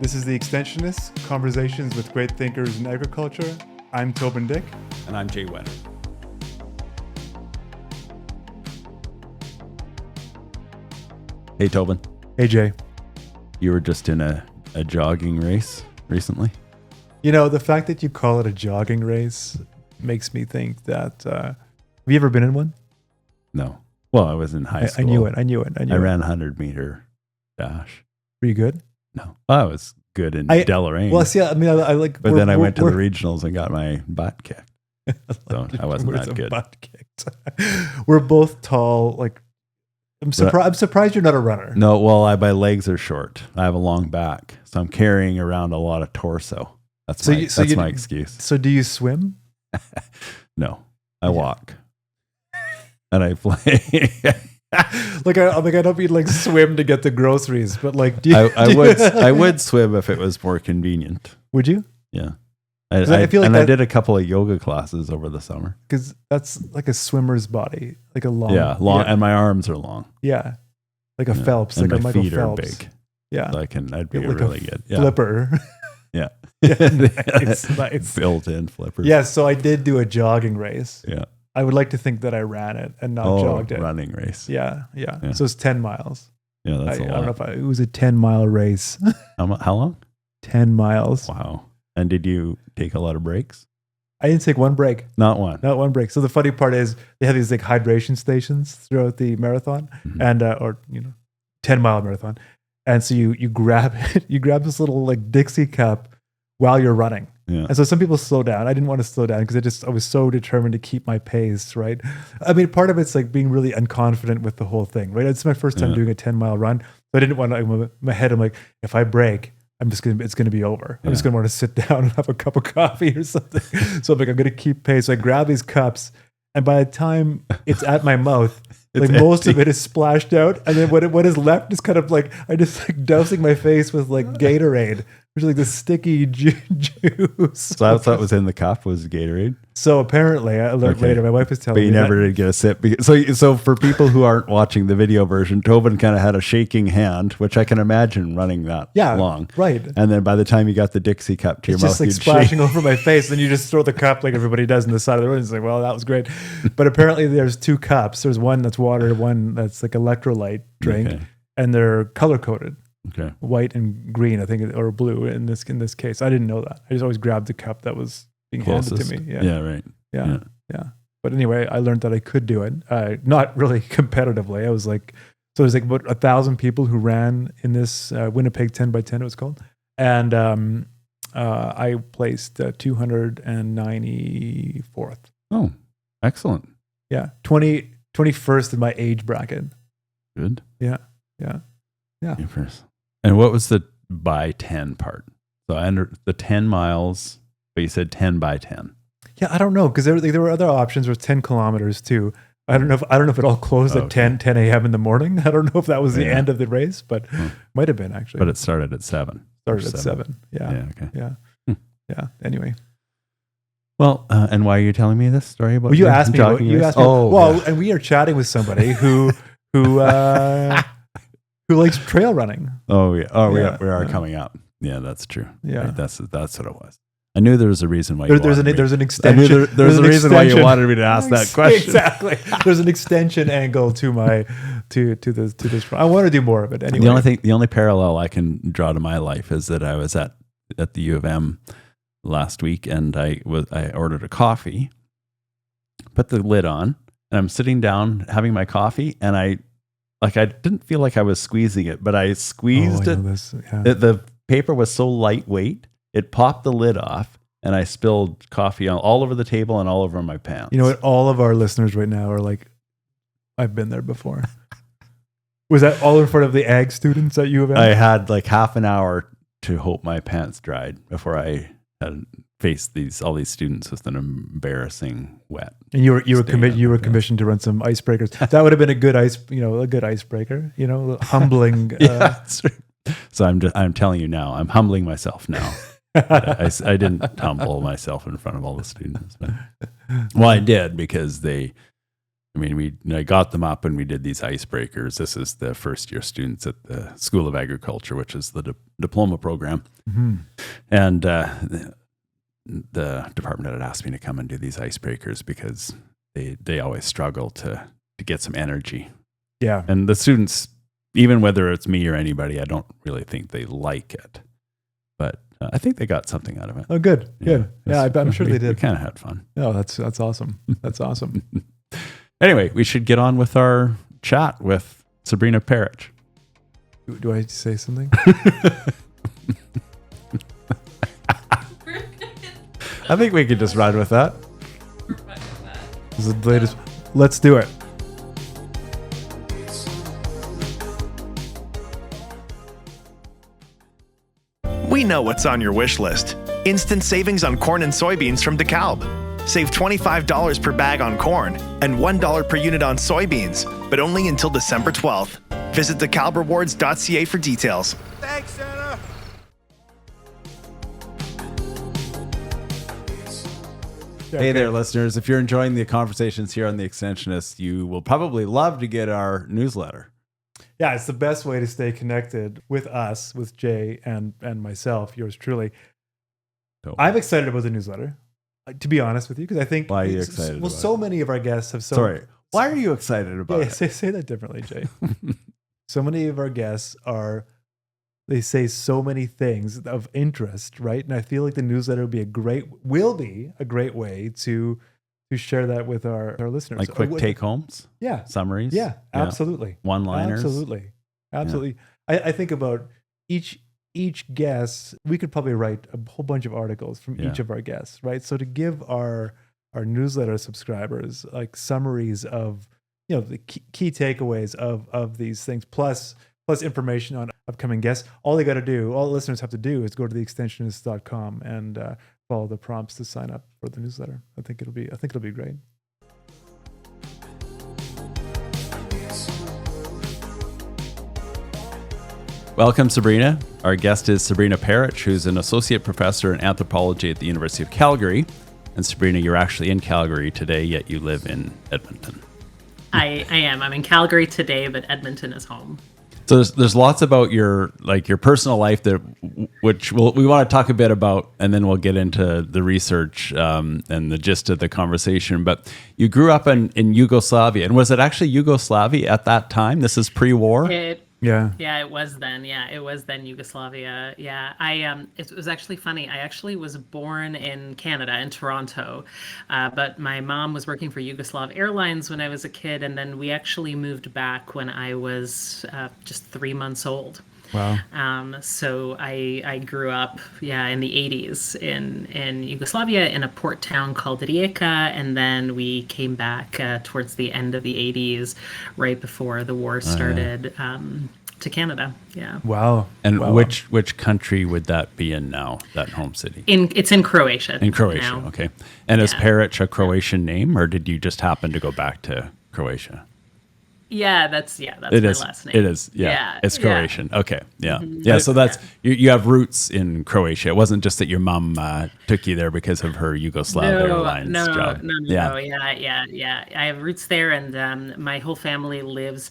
This is the Extensionists, Conversations with Great Thinkers in Agriculture. I'm Toban Dyck. And I'm Jay Whetter. Hey, Toban. Hey, Jay. You were just in a jogging race recently? You know, the fact that you call it a jogging race makes me think that... have you ever been in one? No. Well, I was in high school. I knew it. I ran a 100-meter dash. Were you good? No. I was good in Deloraine. Well, see, I mean, I like... But then I went to the regionals and got my butt kicked. So I wasn't that good. Butt kicked. We're both tall. Like, I'm surprised you're not a runner. No, well, my legs are short. I have a long back. So I'm carrying around a lot of torso. That's my excuse. So do you swim? No, I walk. And I play. I don't mean like swim to get the groceries, but like I would swim if it was more convenient. Would you? Yeah. I feel like I did a couple of yoga classes over the summer. Because that's like a swimmer's body, like a long. Yeah, and my arms are long. Yeah, like a Phelps, and like a my Michael feet Phelps. are big. Yeah, so I'd be like really good. Yeah. Flipper. Yeah. Nice. Built-in flippers. Yeah, so I did do a jogging race. Yeah. I would like to think that I ran it and not jogged it. Running race. Yeah. So it's 10 miles. Yeah, that's a lot. I don't know if it was a 10-mile race. How long? 10 miles. Wow. And did you take a lot of breaks? I didn't take one break. Not one. Not one break. So the funny part is they have these like hydration stations throughout the marathon, and 10-mile marathon. And so you grab it, you grab this little like Dixie cup while you're running. Yeah. And so some people slow down. I didn't want to slow down because I was so determined to keep my pace, right? I mean, part of it's like being really unconfident with the whole thing, right? It's my first time doing a 10-mile run. So I didn't want to, in my head, I'm like, if I break, it's going to be over. I'm just going to want to sit down and have a cup of coffee or something. So I'm like, I'm going to keep pace. So I grab these cups, and by the time it's at my mouth, like most of it is splashed out, and then what is left is kind of like I just like dousing my face with like Gatorade, which is like this sticky juice. So that's what was in the cup was Gatorade. So apparently, I learned later. My wife was telling me, but you never did get a sip. So for people who aren't watching the video version, Toban kind of had a shaking hand, which I can imagine running that long. Right. And then by the time you got the Dixie cup to your mouth, it's just like splashing over my face. Then you just throw the cup like everybody does on the side of the road. It's like, well, that was great. But apparently, there's two cups. There's one that's water, one that's like electrolyte drink, and they're color coded. Okay. White and green, I think, or blue in this case. I didn't know that. I just always grabbed the cup that was being handed to me. Yeah, right. Yeah. But anyway, I learned that I could do it. Not really competitively. I was like, so there's like about 1,000 people who ran in this Winnipeg 10x10, it was called. And I placed 294th. Oh, excellent. Yeah. 21st in my age bracket. Good. Yeah. And what was the by 10 part? So I under the 10 miles, but you said 10x10. Yeah, I don't know, because there were other options. There was 10 kilometers too. I don't know if it all closed at 10 a.m. in the morning. I don't know if that was the end of the race, but might have been actually. But it started at 7. Started at 7. Yeah. Yeah. Okay. Yeah. Yeah. Anyway. Well, and why are you telling me this story about? Well, you asked me. And we are chatting with somebody who likes trail running. Oh yeah. Oh, we are coming up. Yeah, that's true. Yeah, right. That's what it was. I knew there was a reason why. There's an extension. There's a reason why you wanted me to ask that question. Exactly. There's an extension angle to this. I want to do more of it anyway. The only parallel I can draw to my life is that I was at the U of M last week, and I ordered a coffee, put the lid on, and I'm sitting down having my coffee, and I didn't feel like I was squeezing it, but I squeezed it. The paper was so lightweight, it popped the lid off, and I spilled coffee all over the table and all over my pants. You know what? All of our listeners right now are like, I've been there before. Was that all in front of the ag students at U of M? I had like half an hour to hope my pants dried before I had faced all these students with an embarrassing wet. And you were commissioned to run some icebreakers. That would have been a good icebreaker. Humbling. Yeah, that's true. So I'm telling you now, I'm humbling myself now. I didn't humble myself in front of all the students. But, well, I did because they I mean, I got them up and we did these icebreakers. This is the first year students at the School of Agriculture, which is the diploma program. Mm-hmm. And the department had asked me to come and do these icebreakers because they always struggle to get some energy. Yeah. And the students, even whether it's me or anybody, I don't really think they like it. But I think they got something out of it. Oh, good. Good. Yeah, I'm sure they did. We kind of had fun. No, that's awesome. That's awesome. Anyway, we should get on with our chat with Sabrina Perić. Do I say something? I think we could just ride with that. This is the latest. Let's do it. We know what's on your wish list. Instant savings on corn and soybeans from DeKalb. Save $25 per bag on corn and $1 per unit on soybeans, but only until December 12th. Visit DeKalbRewards.ca for details. Thanks, Santa. Hey there, listeners. If you're enjoying the conversations here on The Extensionists, you will probably love to get our newsletter. Yeah, it's the best way to stay connected with us, with Jay and myself, yours truly. So, I'm excited about the newsletter, to be honest with you, because I think why are you excited? Well, so many of our guests have Why are you excited about it? Say that differently, Jay. So many of our guests they say so many things of interest, right? And I feel like the newsletter will be a great way to share that with our listeners. Like quick take homes? Yeah. Summaries? Yeah, absolutely. One-liners? Absolutely. I think about each guest, we could probably write a whole bunch of articles from each of our guests, right? So to give our newsletter subscribers like summaries of, the key takeaways of these things, plus information on upcoming guests, all the listeners have to do is go to theextensionists.com and follow the prompts to sign up for the newsletter. I think it'll be great. Welcome, Sabrina. Our guest is Sabrina Perić, who's an associate professor in anthropology at the University of Calgary. And Sabrina, you're actually in Calgary today, yet you live in Edmonton. I am. I'm in Calgary today, but Edmonton is home. So there's lots about your personal life which we want to talk a bit about, and then we'll get into the research and the gist of the conversation. But you grew up in Yugoslavia, and was it actually Yugoslavia at that time? This is pre-war. Yeah, it was then. Yeah, it was then Yugoslavia. Yeah, it was actually funny. I actually was born in Canada, in Toronto, but my mom was working for Yugoslav Airlines when I was a kid, and then we actually moved back when I was just 3 months old. Wow. So I grew up, in the 80s in Yugoslavia in a port town called Rijeka, and then we came back towards the end of the 80s, right before the war started, to Canada. Yeah. Wow. And which country would that be in now, that home city? It's in Croatia. In Croatia, now. Okay. And is Perić a Croatian name, or did you just happen to go back to Croatia? Yeah, that's my last name. It is. Yeah. It's Croatian. Yeah. Okay. Yeah. Mm-hmm. Yeah. So that's you have roots in Croatia. It wasn't just that your mom took you there because of her Yugoslav Airlines job. No. Yeah. I have roots there, and my whole family lives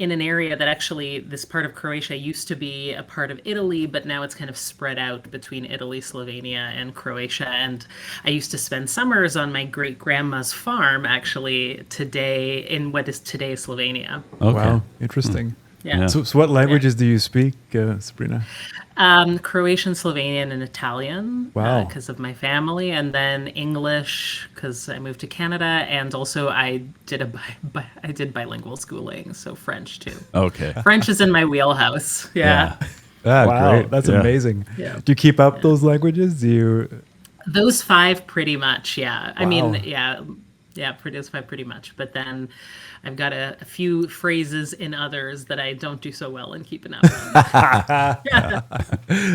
in an area that actually, this part of Croatia used to be a part of Italy, but now it's kind of spread out between Italy, Slovenia, and Croatia. And I used to spend summers on my great grandma's farm, actually, in what is today Slovenia. Okay. Wow, interesting. Yeah. So what languages do you speak, Sabrina? Croatian, Slovenian, and Italian. Wow. Because of my family, and then English because I moved to Canada, and also I did bilingual schooling, so French too. Okay. French is in my wheelhouse. Yeah. Wow, great. That's amazing. Yeah. Do you keep up those languages? Those 5 pretty much, yeah. Wow. I mean, those 5 pretty much. But then I've got a few phrases in others that I don't do so well in keeping up.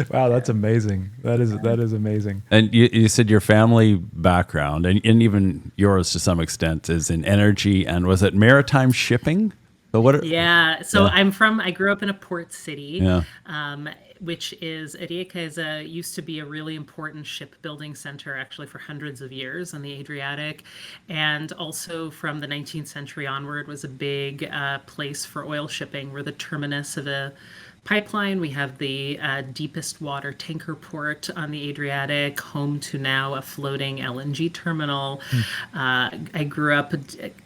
Wow, that's amazing. That is amazing. And you said your family background, and even yours to some extent, is in energy. And was it maritime shipping? But what? Yeah. So I grew up in a port city. Yeah. Which is Rijeka used to be a really important shipbuilding center actually for hundreds of years on the Adriatic, and also from the 19th century onward was a big place for oil shipping. We're the terminus of a pipeline. We have the deepest water tanker port on the Adriatic, home to now a floating LNG terminal. I grew up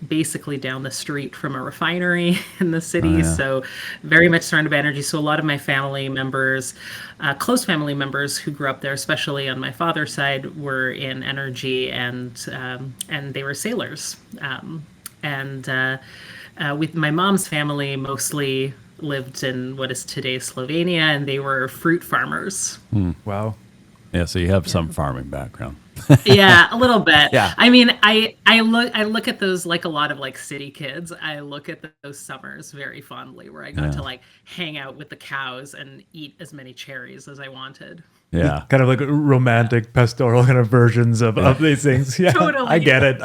basically down the street from a refinery in the city, so very much surrounded by energy. So a lot of my family members, close family members who grew up there, especially on my father's side, were in energy, and they were sailors. With my mom's family, mostly lived in what is today Slovenia, and they were fruit farmers. Wow. Yeah, so you have some farming background. Yeah, a little bit. Yeah. I mean, I look at those like a lot of like city kids. I look at those summers very fondly, where I got to like hang out with the cows and eat as many cherries as I wanted. Yeah. Kind of like romantic, pastoral kind of versions of these things. Yeah, Totally. I get it.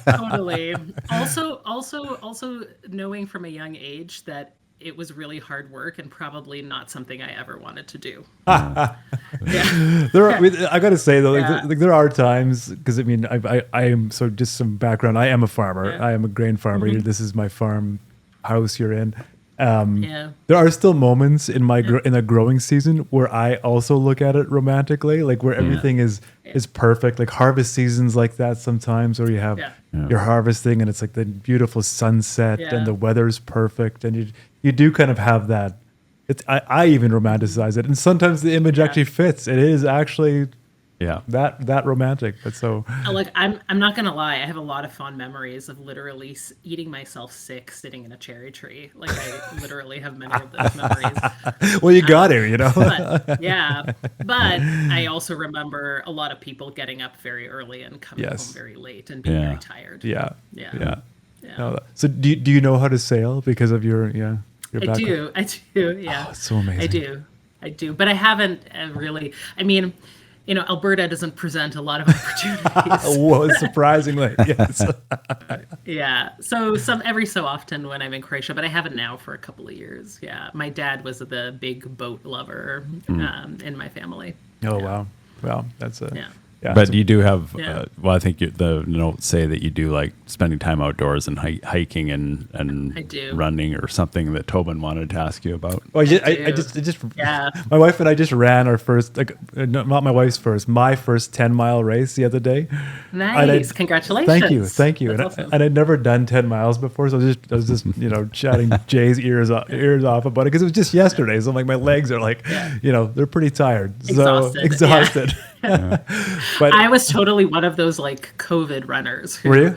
Totally. Also knowing from a young age that it was really hard work and probably not something I ever wanted to do. I got to say though, like there are times, because I mean, I am, so just some background. I am a farmer. I am a grain farmer. This is my farm house you're in. There are still moments in my in a growing season where I also look at it romantically, like where everything is perfect, like harvest seasons like that sometimes, where you have you're harvesting and it's like the beautiful sunset and the weather's perfect, and you do kind of have that. I even romanticize it, and sometimes the image actually fits. It is actually that romantic. But so like I'm not gonna lie, I have a lot of fond memories of literally eating myself sick sitting in a cherry tree. Like I literally have many of those memories. Well, you got to, you know. But I also remember a lot of people getting up very early and coming home very late and being very tired. Yeah. No, so do you know how to sail because of your background? I do. Yeah. Oh, it's so amazing. I do. But I haven't really. I mean, Alberta doesn't present a lot of opportunities. Whoa, surprisingly, yes. Yeah. So every so often when I'm in Croatia, but I haven't now for a couple of years. Yeah. My dad was the big boat lover in my family. Oh, wow. Well, that's a... Yeah. Yeah, but you do have, I think the notes say that you do like spending time outdoors and hiking and I do. running or something that Toban wanted to ask you about. Well, I just my wife and I just ran our first, not my wife's first, my first 10-mile race the other day. Nice. Congratulations. Thank you. Awesome. And I'd never done 10 miles before, so I was just chatting Jay's ears off about it, because it was just yesterday. So I'm like, my legs are like, they're pretty tired. Exhausted. But I was totally one of those like COVID runners who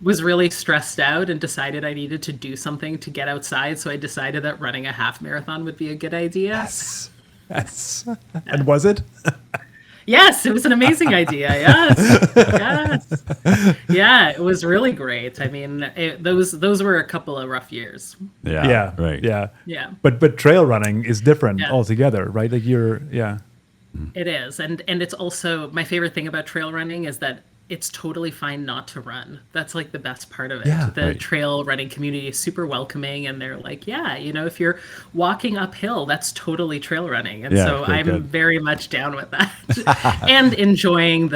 was really stressed out and decided I needed to do something to get outside. So I decided that running a half marathon would be a good idea. Yes. And was it? Yes, it was an amazing idea. Yes. Yeah, it was really great. I mean, those were a couple of rough years. Yeah. Right. Yeah. But trail running is different altogether, right? Like It is. And it's also, my favorite thing about trail running is that it's totally fine not to run. That's like the best part of it. The trail running community is super welcoming, and they're like, if you're walking uphill, that's totally trail running. And so I'm very much down with that. And enjoying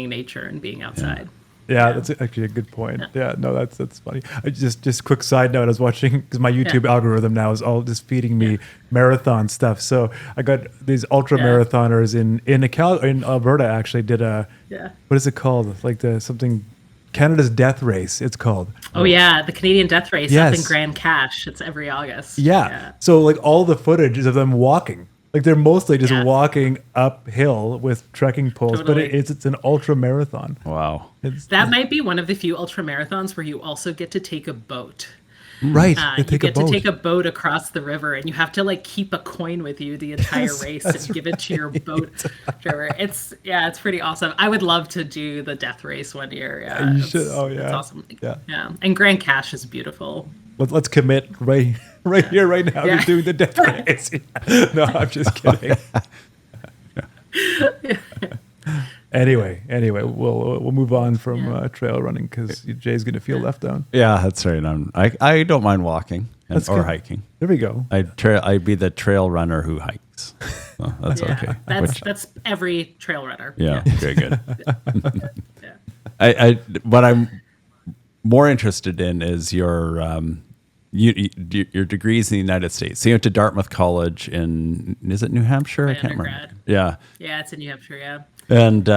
nature and being outside. Yeah, that's actually a good point. Yeah, no, that's funny. Just quick side note, I was watching, because my YouTube algorithm now is all just feeding me marathon stuff. So I got these ultra marathoners in Alberta actually did what is it called? Like Canada's Death Race, it's called. Oh yeah, the Canadian Death Race up in Grand Cache. It's every August. Yeah. So like all the footage is of them walking. Like they're mostly just walking uphill with trekking poles, but it's an ultra marathon. Wow. That might be one of the few ultra marathons where you also get to take a boat. Right. You get to take a boat across the river, and you have to like keep a coin with you the entire race and give it to your boat driver. It's pretty awesome. I would love to do the death race one year. Yeah. You should. Oh yeah. It's awesome. Yeah. And Grand Cache is beautiful. Let's commit right here, right now. You're doing the death race. No, I'm just kidding. Anyway, we'll move on from trail running because Jay's going to feel left down. Yeah, that's right. I don't mind walking or hiking. There we go. I'd be the trail runner who hikes. So that's okay. That's every trail runner. Yeah, very good. What I'm more interested in is your degrees in the United States. So you went to Dartmouth College is it New Hampshire? I can't remember. Yeah, it's in New Hampshire. Yeah. And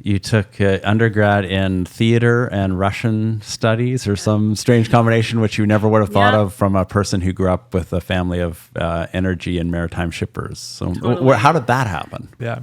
you took undergrad in theater and Russian studies, or some strange combination which you never would have thought of from a person who grew up with a family of energy and maritime shippers. So how did that happen? Yeah.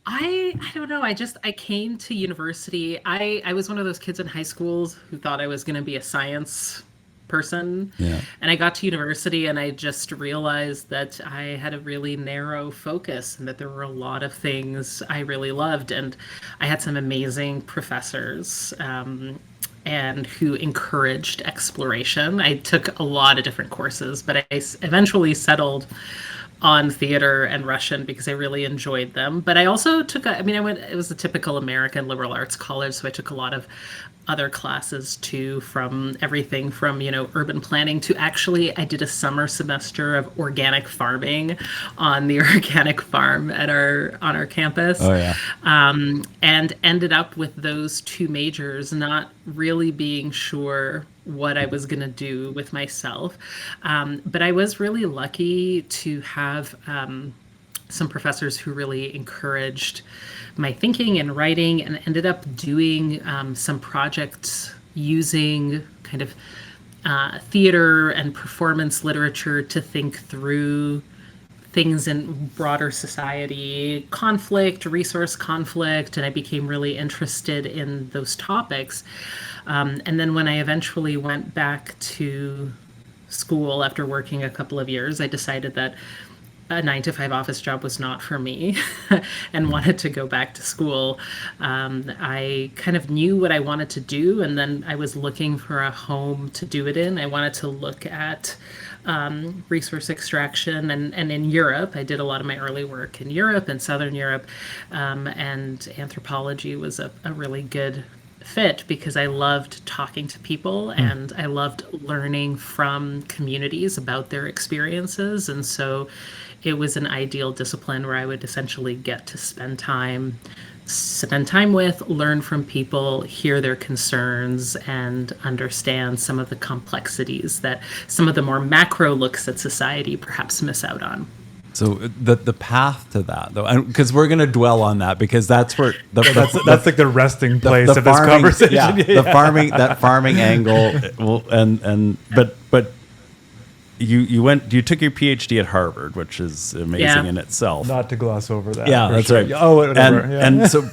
I don't know. I came to university. I was one of those kids in high school who thought I was going to be a science person. Yeah. And I got to university and I just realized that I had a really narrow focus and that there were a lot of things I really loved. And I had some amazing professors and who encouraged exploration. I took a lot of different courses, but I eventually settled on theater and Russian because I really enjoyed them. But I also took it was a typical American liberal arts college, so I took a lot of other classes too, from everything from, urban planning to I did a summer semester of organic farming on the organic farm on our campus. Oh yeah. And ended up with those two majors, not really being sure what I was going to do with myself. But I was really lucky to have some professors who really encouraged my thinking and writing, and ended up doing some projects using kind of theater and performance literature to think through things in broader society, resource conflict, and I became really interested in those topics. And then when I eventually went back to school after working a couple of years, I decided that a 9-to-5 office job was not for me and wanted to go back to school. I kind of knew what I wanted to do, and then I was looking for a home to do it in. I wanted to look at resource extraction, and in Europe. I did a lot of my early work in Europe and Southern Europe, and anthropology was a really good fit because I loved talking to people and I loved learning from communities about their experiences. And so it was an ideal discipline where I would essentially get to spend time with, learn from people, hear their concerns, and understand some of the complexities that some of the more macro looks at society perhaps miss out on. So the path to that, though, because we're going to dwell on that, because that's where that's like the resting place of this conversation. Yeah, the farming angle, but you took your PhD at Harvard, which is amazing in itself. Not to gloss over that. Yeah, that's right. Oh, whatever. And so,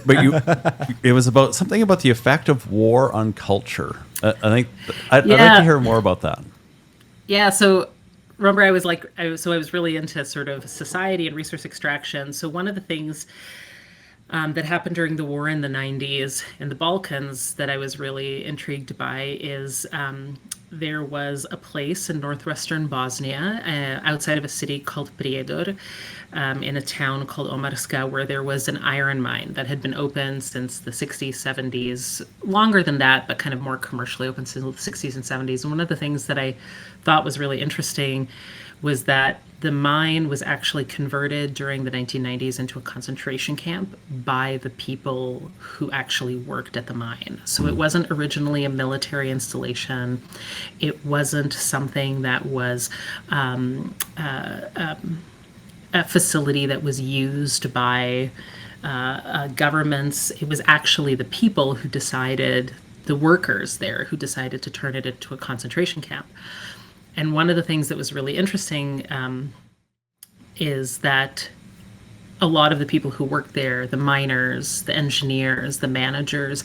it was about something about the effect of war on culture. I'd like to hear more about that. Yeah. So remember, I was really into sort of society and resource extraction. So one of the things that happened during the war in the 90s in the Balkans that I was really intrigued by is there was a place in northwestern Bosnia, outside of a city called Prijedor, in a town called Omarska, where there was an iron mine that had been open since the 60s, 70s, longer than that, but kind of more commercially open since the 60s and 70s. And one of the things that I thought was really interesting was that the mine was actually converted during the 1990s into a concentration camp by the people who actually worked at the mine. So it wasn't originally a military installation. It wasn't something that was a facility that was used by governments. It was actually the people who decided, the workers there, who decided to turn it into a concentration camp. And one of the things that was really interesting is that a lot of the people who worked there, the miners, the engineers, the managers,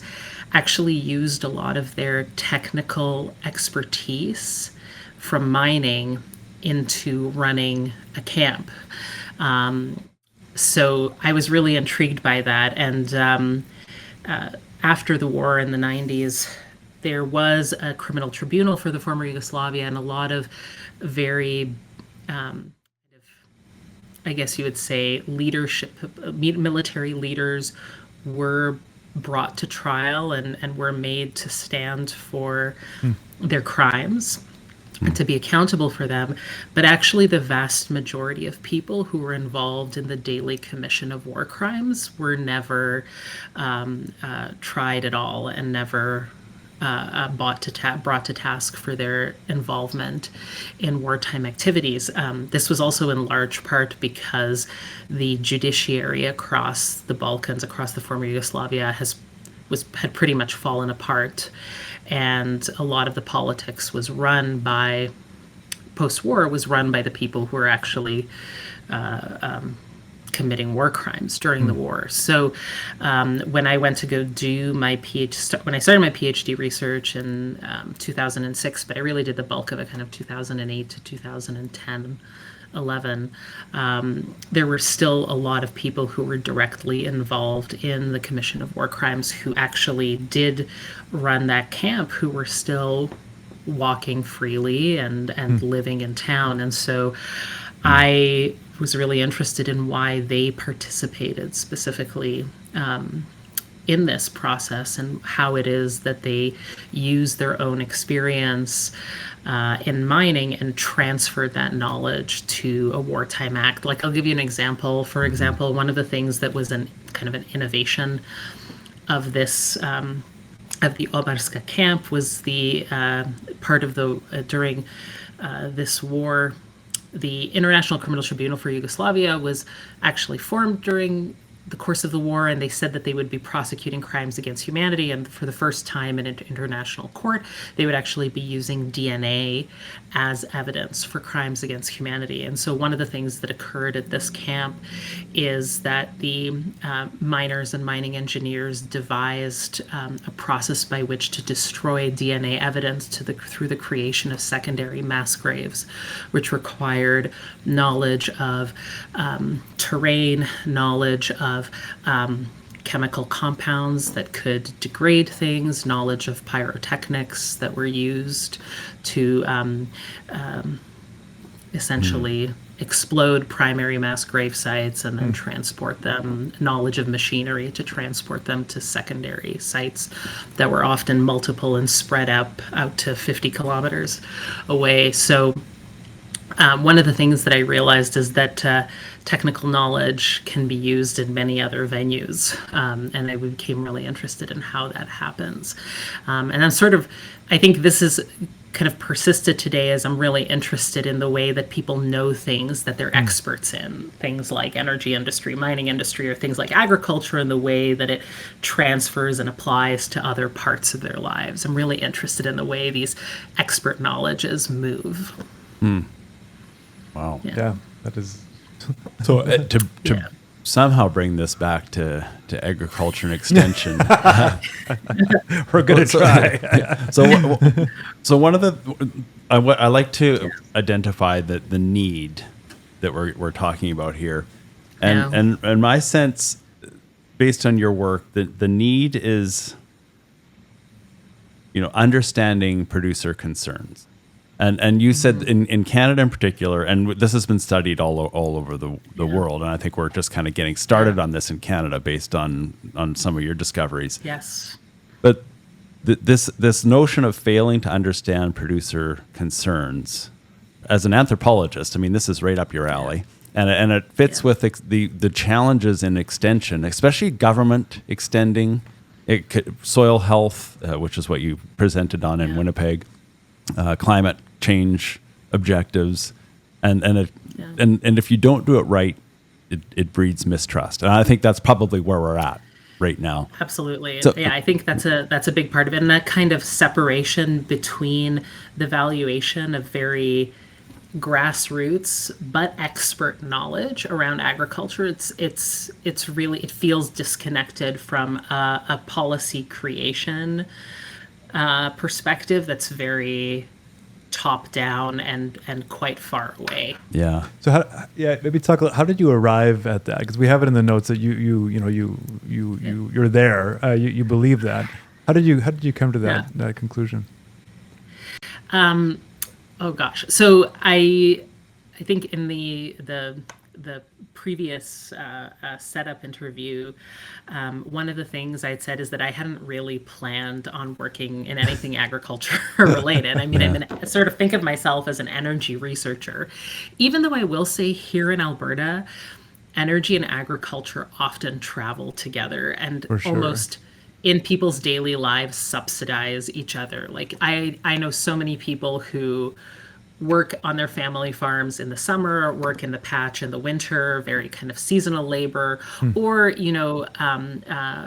actually used a lot of their technical expertise from mining into running a camp. So I was really intrigued by that. And after the war in the 90s, there was a criminal tribunal for the former Yugoslavia, and a lot of very, I guess you would say, leadership, military leaders were brought to trial and were made to stand for their crimes and to be accountable for them. But actually, the vast majority of people who were involved in the daily commission of war crimes were never tried at all and never brought to task for their involvement in wartime activities. This was also in large part because the judiciary across the Balkans, across the former Yugoslavia, had pretty much fallen apart, and a lot of the politics was run by post-war was run by the people who were actually committing war crimes during the war. So when I went to go do my when I started my PhD research in 2006, but I really did the bulk of it kind of 2008 to 2010, 11, there were still a lot of people who were directly involved in the commission of war crimes who actually did run that camp, who were still walking freely and living in town. And so I was really interested in why they participated specifically in this process and how it is that they use their own experience in mining and transferred that knowledge to a wartime act. Like, I'll give you an example. For example, one of the things that was kind of an innovation of this of the Obarska camp was the part of the during this war. The International Criminal Tribunal for Yugoslavia was actually formed during the course of the war, and they said that they would be prosecuting crimes against humanity. And for the first time in an international court, they would actually be using DNA as evidence for crimes against humanity. And so one of the things that occurred at this camp is that the miners and mining engineers devised a process by which to destroy DNA evidence through the creation of secondary mass graves, which required knowledge of terrain, knowledge of chemical compounds that could degrade things, knowledge of pyrotechnics that were used to essentially explode primary mass grave sites and then transport them, knowledge of machinery to transport them to secondary sites that were often multiple and spread out to 50 kilometers away. So one of the things that I realized is that technical knowledge can be used in many other venues, and I became really interested in how that happens. And I think this is kind of persisted today as I'm really interested in the way that people know things that they're experts in, things like energy industry, mining industry, or things like agriculture, and the way that it transfers and applies to other parts of their lives. I'm really interested in the way these expert knowledges move. Wow. Yeah, that is. So to somehow bring this back to agriculture and extension, we're going to try. So one of the I like to identify the need that we're talking about here, and my sense, based on your work, the need is, understanding producer concerns. And you said in Canada in particular, and this has been studied all over the world, and I think we're just kind of getting started on this in Canada based on some of your discoveries. Yes. But this notion of failing to understand producer concerns, as an anthropologist, I mean, this is right up your alley, and it fits with the challenges in extension, especially government extending, soil health, which is what you presented on in Winnipeg. Climate change objectives, and if you don't do it right, it breeds mistrust, and I think that's probably where we're at right now. Absolutely. So, I think that's a big part of it, and that kind of separation between the valuation of very grassroots but expert knowledge around agriculture. It's really, it feels disconnected from a policy creation perspective that's very top down and quite far away. Yeah. So maybe talk a little, how did you arrive at that? Because we have it in the notes that you're there. You believe that. How did you come to that conclusion? Oh gosh. So I think in the the previous setup interview, one of the things I'd said is that I hadn't really planned on working in anything agriculture related. I mean, I sort of think of myself as an energy researcher, even though I will say here in Alberta, energy and agriculture often travel together and almost in people's daily lives subsidize each other. Like I know so many people who work on their family farms in the summer, work in the patch in the winter, very kind of seasonal labor, or,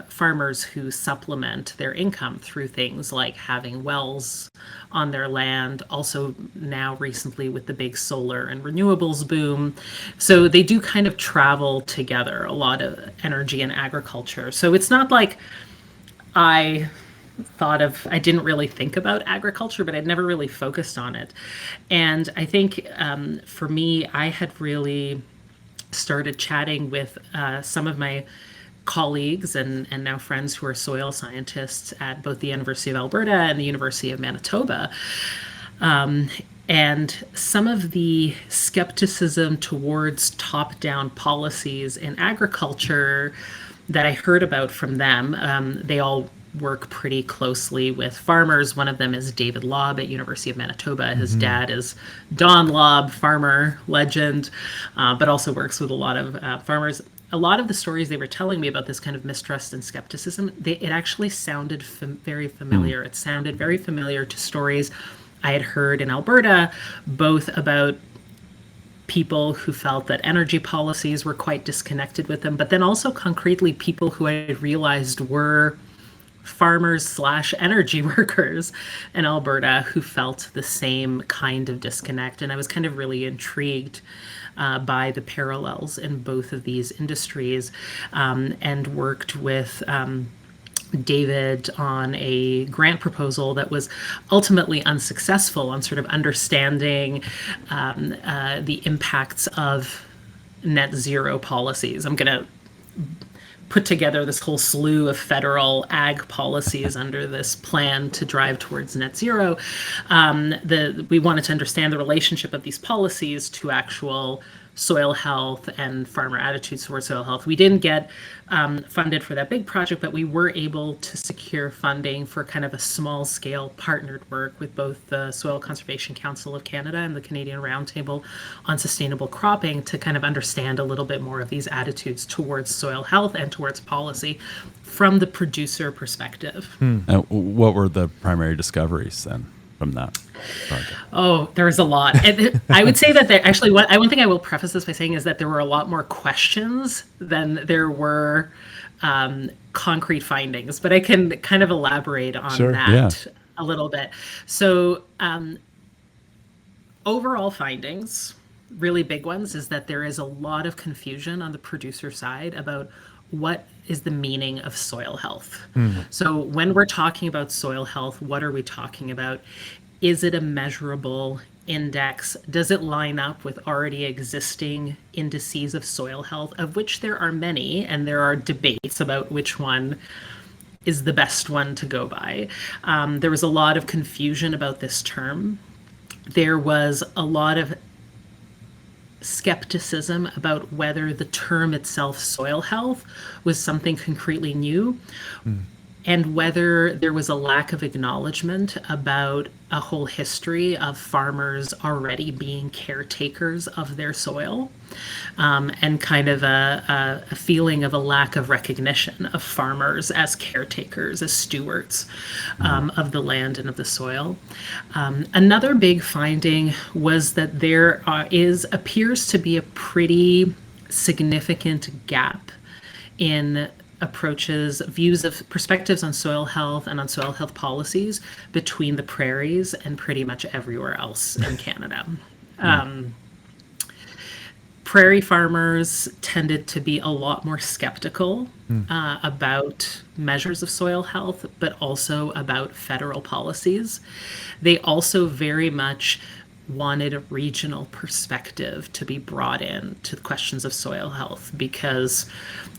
farmers who supplement their income through things like having wells on their land, also now recently with the big solar and renewables boom. So they do kind of travel together, a lot of energy and agriculture. So it's not like I didn't really think about agriculture, but I'd never really focused on it. And I think for me, I had really started chatting with some of my colleagues and now friends who are soil scientists at both the University of Alberta and the University of Manitoba. And some of the skepticism towards top-down policies in agriculture that I heard about from them, they all work pretty closely with farmers. One of them is David Lobb at University of Manitoba. His dad is Don Lobb, farmer legend, but also works with a lot of farmers. A lot of the stories they were telling me about this kind of mistrust and skepticism, it actually sounded very familiar. It sounded very familiar to stories I had heard in Alberta, both about people who felt that energy policies were quite disconnected with them, but then also concretely people who I realized were farmers/energy workers in Alberta who felt the same kind of disconnect. And I was kind of really intrigued by the parallels in both of these industries, and worked with David on a grant proposal that was ultimately unsuccessful on sort of understanding the impacts of net zero policies. I'm going to put together this whole slew of federal ag policies under this plan to drive towards net zero. We wanted to understand the relationship of these policies to actual soil health and farmer attitudes towards soil health. We didn't get funded for that big project, but we were able to secure funding for kind of a small scale partnered work with both the Soil Conservation Council of Canada and the Canadian Roundtable on Sustainable Cropping to kind of understand a little bit more of these attitudes towards soil health and towards policy from the producer perspective. What were the primary discoveries then from that project? Oh, there was a lot. And I would say that one thing I will preface this by saying is that there were a lot more questions than there were concrete findings, but I can kind of elaborate on that a little bit. So overall findings, really big ones, is that there is a lot of confusion on the producer side about what is the meaning of soil health. So when we're talking about soil health, what are we talking about? Is it a measurable index? Does it line up with already existing indices of soil health, of which there are many, and there are debates about which one is the best one to go by. There was a lot of confusion about this term. There was a lot of skepticism about whether the term itself, soil health, was something concretely new, and whether there was a lack of acknowledgement about a whole history of farmers already being caretakers of their soil, and kind of a feeling of a lack of recognition of farmers as caretakers, as stewards of the land and of the soil. Another big finding was that there appears to be a pretty significant gap in perspectives on soil health and on soil health policies between the prairies and pretty much everywhere else in Canada. Prairie farmers tended to be a lot more skeptical about measures of soil health, but also about federal policies. They also very much wanted a regional perspective to be brought in to the questions of soil health, because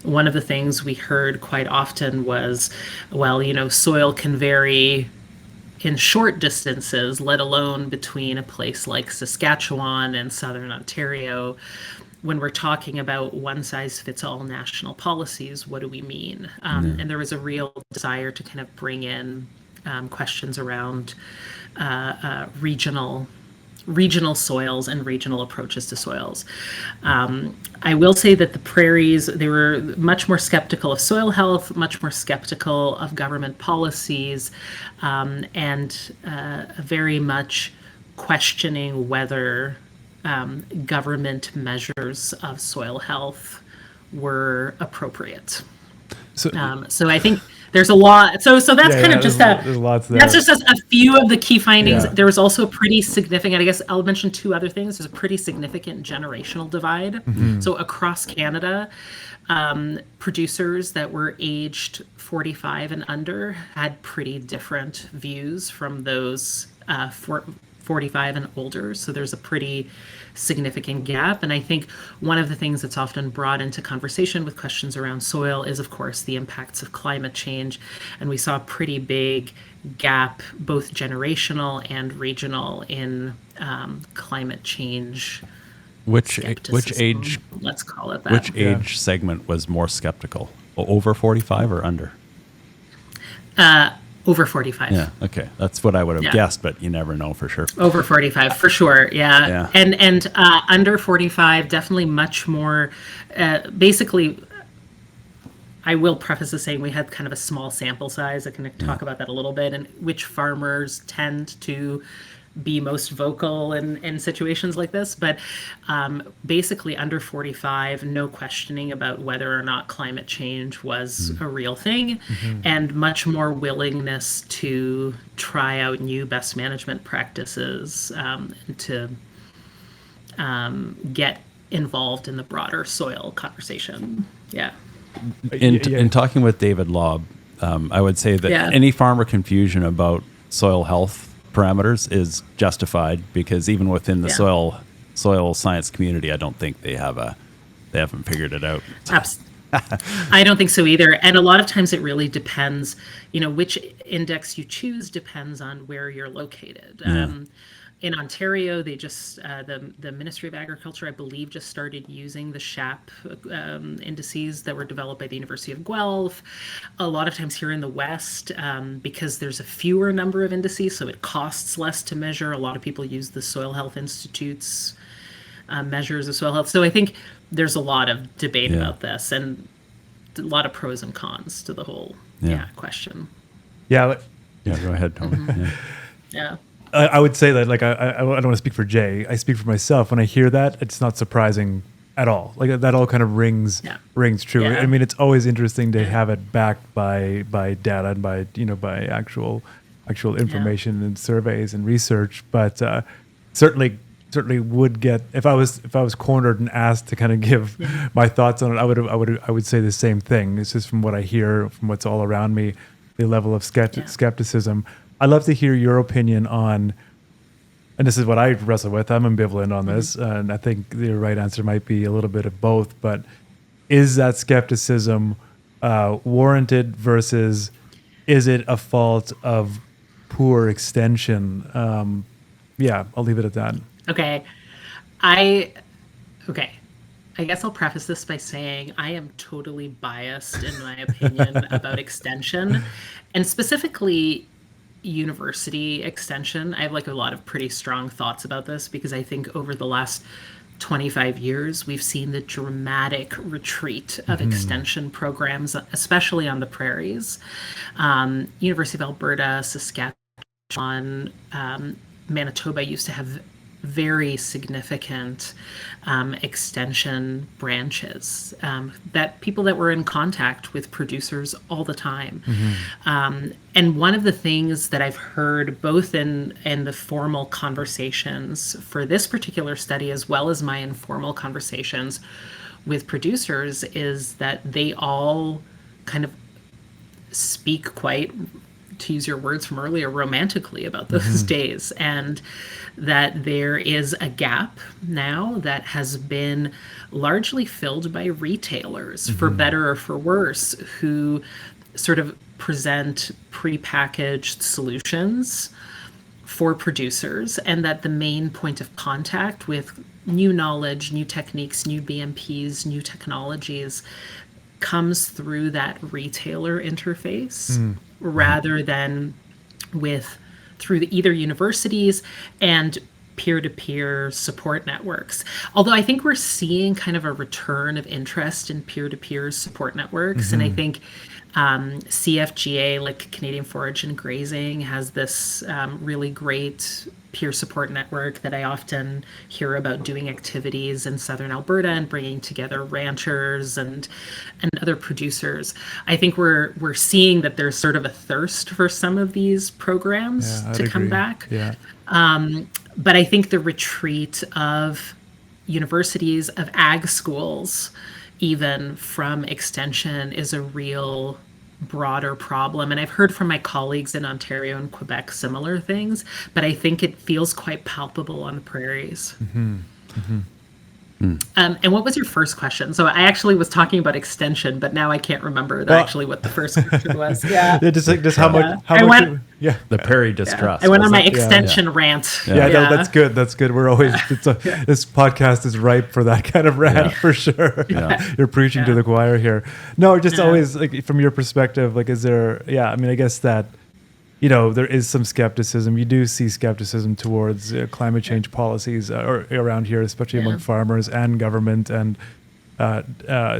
one of the things we heard quite often was, well, soil can vary in short distances, let alone between a place like Saskatchewan and southern Ontario. when we're talking about one size fits all national policies, what do we mean? And there was a real desire to kind of bring in questions around regional soils and regional approaches to soils. I will say that the prairies, they were much more skeptical of soil health, much more skeptical of government policies, and very much questioning whether government measures of soil health were appropriate. So I think there's a lot. So that's kind of just there's lots there. That's just a few of the key findings. Yeah. There was also a pretty significant, I guess I'll mention two other things. There's a pretty significant generational divide. Mm-hmm. So across Canada, producers that were aged 45 and under had pretty different views from those 45 and older. So there's a pretty significant gap. And I think one of the things that's often brought into conversation with questions around soil is, of course, the impacts of climate change. And we saw a pretty big gap, both generational and regional, in climate change. Which skepticism, age? Let's call it that. Which age segment was more skeptical? Over 45 or under? Over 45. Yeah. Okay. That's what I would have guessed, but you never know for sure. Over 45 for sure. Yeah. And under 45, definitely much more. Basically, I will preface this saying we had kind of a small sample size. I can talk about that a little bit, and which farmers tend to be most vocal in situations like this. But basically under 45, no questioning about whether or not climate change was a real thing, and much more willingness to try out new best management practices, to get involved in the broader soil conversation. Yeah. In talking with David Laub, I would say that any farmer confusion about soil health parameters is justified, because even within the soil science community, I don't think they haven't figured it out. I don't think so either. And a lot of times it really depends, which index you choose depends on where you're located. In Ontario, they just, the Ministry of Agriculture, I believe, just started using the SHAP indices that were developed by the University of Guelph. A lot of times here in the West, because there's a fewer number of indices, so it costs less to measure, a lot of people use the Soil Health Institute's measures of soil health. So I think there's a lot of debate about this, and a lot of pros and cons to the whole question. Yeah. Yeah, go ahead, Toban. Yeah. I would say that, like, I don't want to speak for Jay. I speak for myself. When I hear that, it's not surprising at all. Like, that all kind of rings true. Yeah. I mean, it's always interesting to have it backed by data and by actual information and surveys and research. But certainly would get, if I was cornered and asked to kind of give my thoughts on it, I would say the same thing. It's just from what I hear, from what's all around me, the level of skepticism. I'd love to hear your opinion on, and this is what I wrestle with. I'm ambivalent on this, and I think the right answer might be a little bit of both. But is that skepticism warranted versus is it a fault of poor extension? I'll leave it at that. Okay. I guess I'll preface this by saying I am totally biased in my opinion about extension, and specifically university extension. I have a lot of pretty strong thoughts about this, because I think over the last 25 years, we've seen the dramatic retreat of extension programs, especially on the prairies. University of Alberta, Saskatchewan, Manitoba used to have very significant extension branches, that people that were in contact with producers all the time. And one of the things that I've heard both in the formal conversations for this particular study, as well as my informal conversations with producers, is that they all kind of speak quite, to use your words from earlier, romantically about those days, and that there is a gap now that has been largely filled by retailers, for better or for worse, who sort of present prepackaged solutions for producers, and that the main point of contact with new knowledge, new techniques, new BMPs, new technologies comes through that retailer interface rather than through either universities and peer-to-peer support networks. Although I think we're seeing kind of a return of interest in peer-to-peer support networks. And I think CFGA, like Canadian Forage and Grazing, has this really great peer support network that I often hear about, doing activities in southern Alberta and bringing together ranchers and other producers. I think we're seeing that there's sort of a thirst for some of these programs to come back. Yeah. But I think the retreat of universities, of ag schools, even from extension, is a real broader problem. And I've heard from my colleagues in Ontario and Quebec similar things, but I think it feels quite palpable on the prairies. And what was your first question? So I actually was talking about extension, but now I can't remember actually what the first question was. Yeah. Just how much. The prairie distrust. I went on my extension rant. That's good. That's good. We're always, this podcast is ripe for that kind of rant for sure. You're preaching to the choir here. No, just always, like, from your perspective, like, is there, I mean, I guess that, there is some skepticism. You do see skepticism towards climate change policies around here, especially among farmers and government, and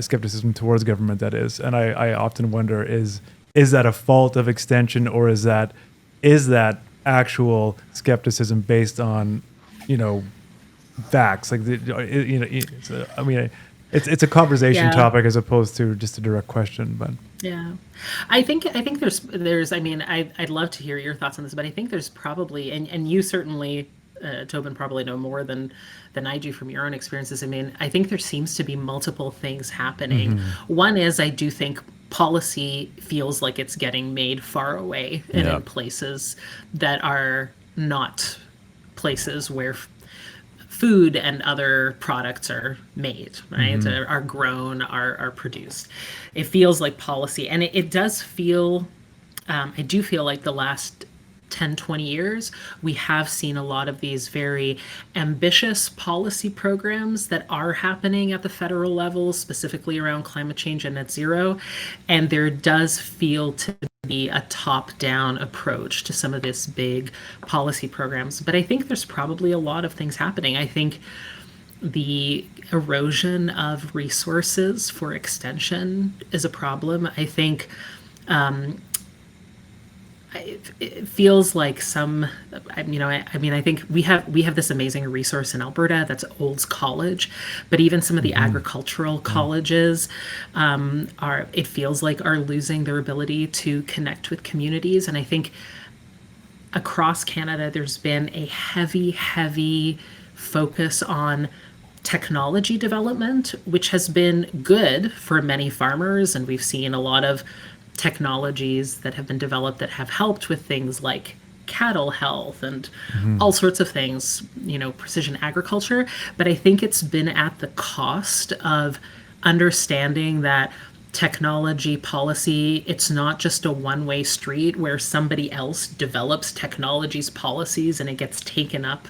skepticism towards government, that is. And I often wonder, is that a fault of extension, or is that actual skepticism based on, facts? Like, I mean, it's a conversation topic as opposed to just a direct question, but. Yeah, I think there's. I mean, I'd love to hear your thoughts on this, but I think there's probably, and you certainly, Toban, probably know more than I do from your own experiences. I mean, I think there seems to be multiple things happening. One is, I do think policy feels like it's getting made far away and in places that are not places where food and other products are made, right? Are grown, are produced. It feels like policy, and it does feel, I do feel like the last 10, 20 years, we have seen a lot of these very ambitious policy programs that are happening at the federal level, specifically around climate change and net zero. And there does feel to be a top-down approach to some of this big policy programs. But I think there's probably a lot of things happening. I think the erosion of resources for extension is a problem. I think it feels like I think we have this amazing resource in Alberta that's Olds College, but even some of the agricultural colleges it feels like are losing their ability to connect with communities. And I think across Canada, there's been a heavy focus on technology development, which has been good for many farmers, and we've seen a lot of technologies that have been developed that have helped with things like cattle health and all sorts of things, precision agriculture. But I think it's been at the cost of understanding that technology policy, it's not just a one-way street where somebody else develops technologies, policies, and it gets taken up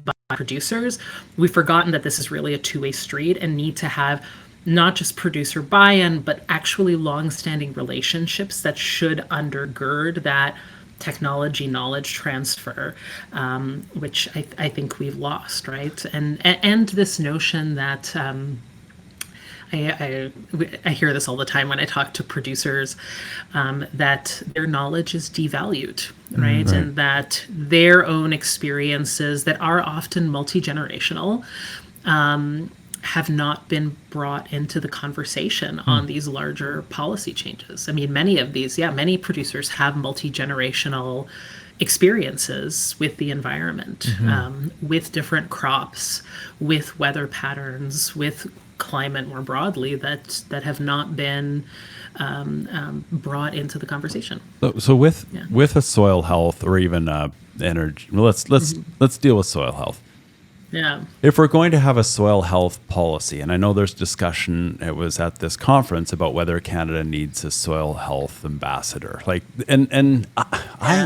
by producers. We've forgotten that this is really a two-way street and need to have not just producer buy-in, but actually long-standing relationships that should undergird that technology knowledge transfer, which I think we've lost, right? And this notion that I hear this all the time when I talk to producers, that their knowledge is devalued, right? And that their own experiences that are often multi-generational have not been brought into the conversation on these larger policy changes. I mean, many producers have multi-generational experiences with the environment, with different crops, with weather patterns, with climate more broadly, that have not been brought into the conversation. So with a soil health, or even energy, let's deal with soil health. Yeah. If we're going to have a soil health policy, and I know there's discussion, it was at this conference, about whether Canada needs a soil health ambassador.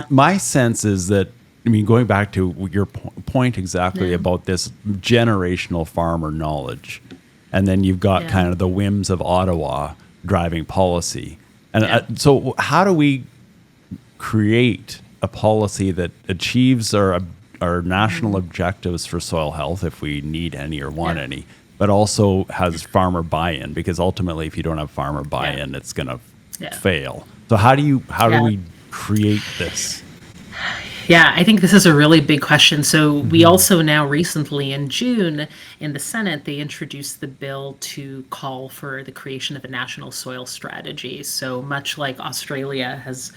My sense is that I mean, going back to your point exactly about this generational farmer knowledge, and then you've got kind of the whims of Ottawa driving policy. And so how do we create a policy that achieves our national objectives for soil health, if we need any or want any, but also has farmer buy-in? Because ultimately, if you don't have farmer buy-in, it's going to fail. So how do we create this? Yeah, I think this is a really big question. So we also now recently in June in the Senate, they introduced the bill to call for the creation of a national soil strategy. So much like Australia has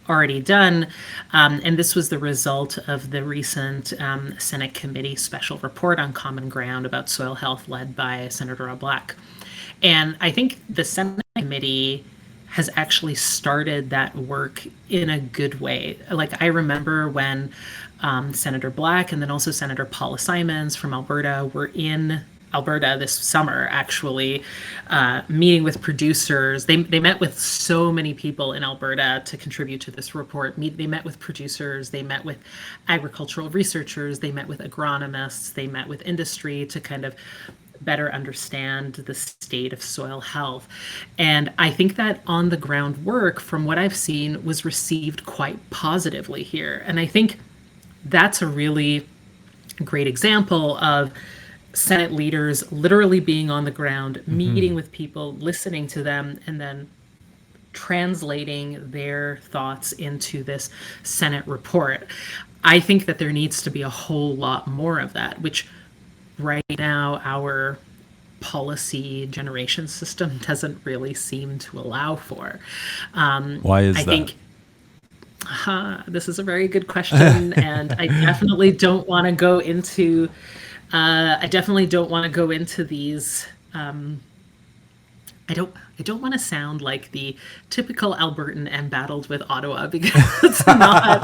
already done. And this was the result of the recent Senate committee special report on common ground about soil health led by Senator Rob Black. And I think the Senate committee has actually started that work in a good way. Like I remember when Senator Black and then also Senator Paula Simons from Alberta were in Alberta this summer, actually meeting with producers. They met with so many people in Alberta to contribute to this report. They met with producers, they met with agricultural researchers, they met with agronomists, they met with industry to kind of better understand the state of soil health. And I think that on the ground work, from what I've seen, was received quite positively here. And I think that's a really great example of Senate leaders literally being on the ground, meeting with people, listening to them, and then translating their thoughts into this Senate report. I think that there needs to be a whole lot more of that, which right now our policy generation system doesn't really seem to allow for. Why is that? I think this is a very good question, and I definitely don't want to go into these. I don't want to sound like the typical Albertan embattled with Ottawa, because it's not.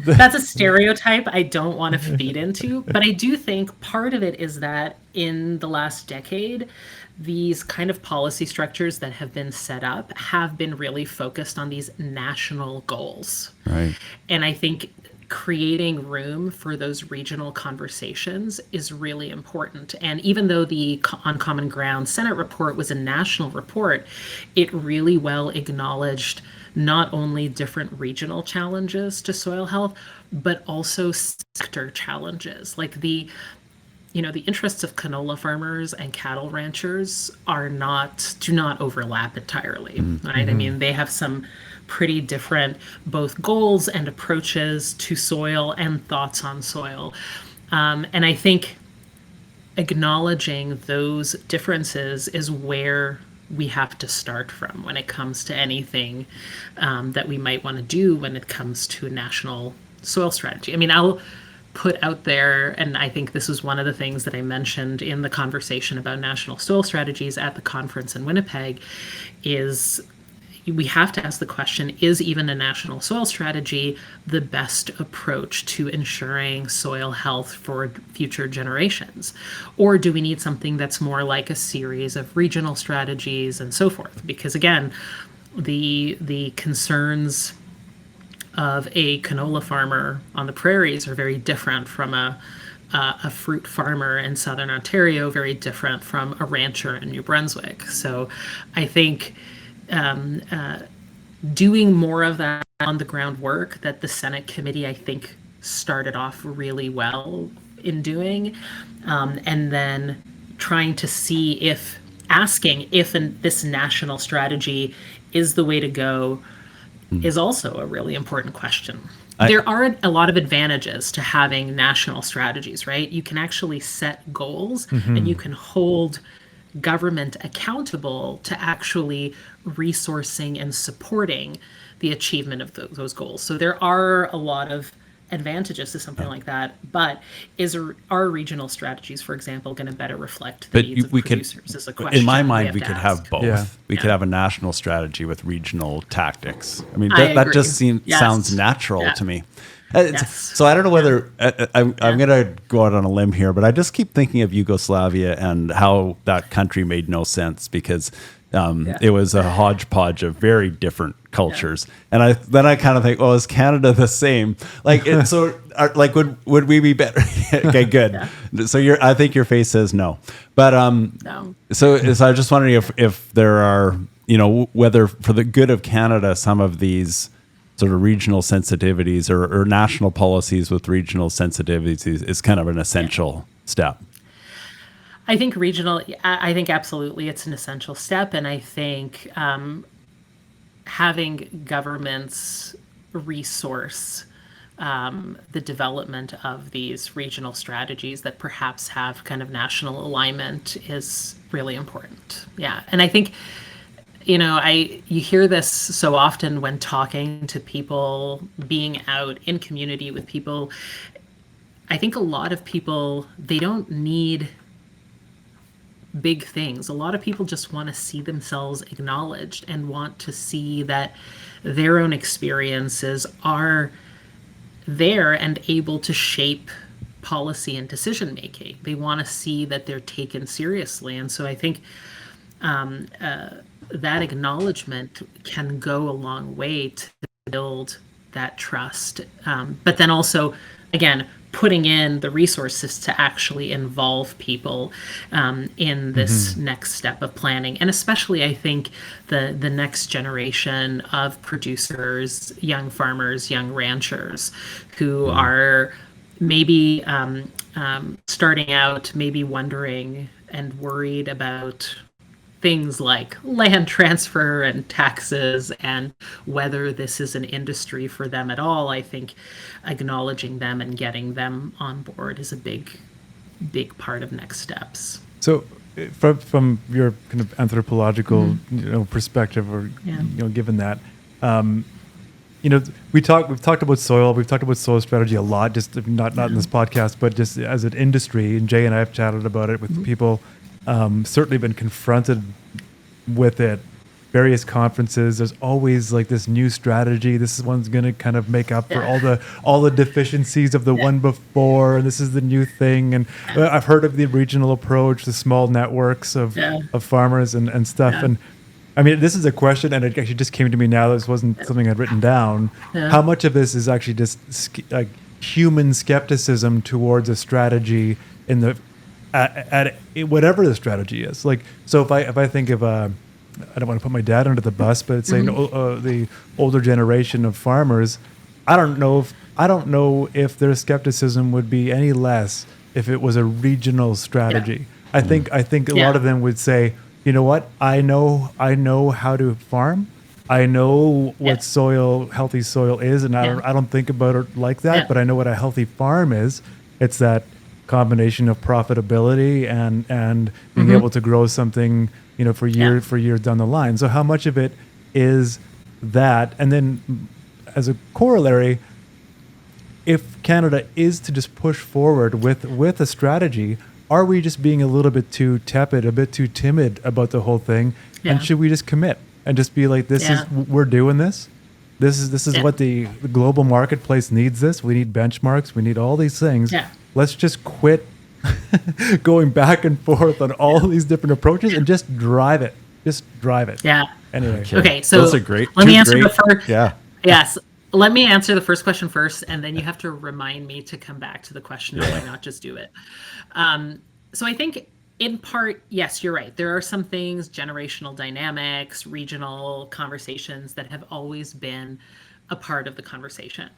That's a stereotype I don't want to feed into. But I do think part of it is that in the last decade, these kind of policy structures that have been set up have been really focused on these national goals. Right. And I think creating room for those regional conversations is really important. And even though the On Common Ground Senate report was a national report, it really well acknowledged not only different regional challenges to soil health, but also sector challenges. Like the interests of canola farmers and cattle ranchers do not overlap entirely, right? I mean, they have some pretty different both goals and approaches to soil and thoughts on soil. And I think acknowledging those differences is where we have to start from when it comes to anything that we might want to do when it comes to a national soil strategy. I mean, I'll put out there, and I think this is one of the things that I mentioned in the conversation about national soil strategies at the conference in Winnipeg, is we have to ask the question, is even a national soil strategy the best approach to ensuring soil health for future generations? Or do we need something that's more like a series of regional strategies and so forth? Because again, the concerns of a canola farmer on the prairies are very different from a fruit farmer in southern Ontario, very different from a rancher in New Brunswick. So I think doing more of that on the ground work that the Senate committee, I think, started off really well in doing, and then trying to see asking if this national strategy is the way to go is also a really important question. There are a lot of advantages to having national strategies, right? You can actually set goals and you can hold government accountable to actually resourcing and supporting the achievement of those goals. So there are a lot of advantages to something like that, but are regional strategies, for example, going to better reflect the needs of producers? Is a question. In my mind, we could have both. Yeah. We could have a national strategy with regional tactics. I mean, that just sounds natural to me. So I don't know whether I'm going to go out on a limb here, but I just keep thinking of Yugoslavia and how that country made no sense, because It was a hodgepodge of very different cultures. And I kind of think, well, is Canada the same? Like, would we be better? Okay, good. Yeah. So I think your face says no. But No. So I was just wondering if there are, whether for the good of Canada, some of these sort of regional sensitivities or national policies with regional sensitivities is kind of an essential step. I think I think absolutely it's an essential step. And I think having governments resource the development of these regional strategies that perhaps have kind of national alignment is really important. Yeah. And I think, you hear this so often when talking to people, being out in community with people. I think a lot of people, they don't need big things. A lot of people just want to see themselves acknowledged and want to see that their own experiences are there and able to shape policy and decision making. They want to see that they're taken seriously. And so I think that acknowledgement can go a long way to build that trust. But then also, again, putting in the resources to actually involve people in this next step of planning. And especially, I think, the next generation of producers, young farmers, young ranchers who are maybe starting out, maybe wondering and worried about things like land transfer and taxes and whether this is an industry for them at all. I think acknowledging them and getting them on board is a big part of next steps. So from your kind of anthropological perspective, or given that, we've talked about soil strategy a lot, just not in this podcast, but just as an industry. And Jay and I have chatted about it with people. Certainly been confronted with it. Various conferences. There's always like this new strategy. This one's going to kind of make up for all the deficiencies of the one before. And this is the new thing. And I've heard of the regional approach, the small networks of farmers and stuff. Yeah. And I mean, this is a question, and it actually just came to me now. This wasn't something I'd written down. Yeah. How much of this is actually just like human skepticism towards a strategy in the at whatever the strategy is? Like, so if I think of I don't want to put my dad under the bus, but it's saying the older generation of farmers, I don't know if their skepticism would be any less if it was a regional strategy. Yeah. I think a lot of them would say, you know what, I know how to farm. I know what healthy soil is, and I don't think about it like that, but I know what a healthy farm is. It's that combination of profitability and being able to grow something, for years down the line. So how much of it is that? And then as a corollary, if Canada is to just push forward with a strategy, are we just being a little bit too tepid, a bit too timid about the whole thing? Yeah. And should we just commit and just be like, we're doing this? This is what the global marketplace needs this. We need benchmarks. We need all these things. Yeah. Let's just quit going back and forth on all these different approaches and just drive it. Yeah. Anyway. Okay. So those are great. Let me answer the first. Yeah. Yes. Let me answer the first question first, and then you have to remind me to come back to the question of why not just do it. So I think in part, yes, you're right. There are some things, generational dynamics, regional conversations that have always been a part of the conversation.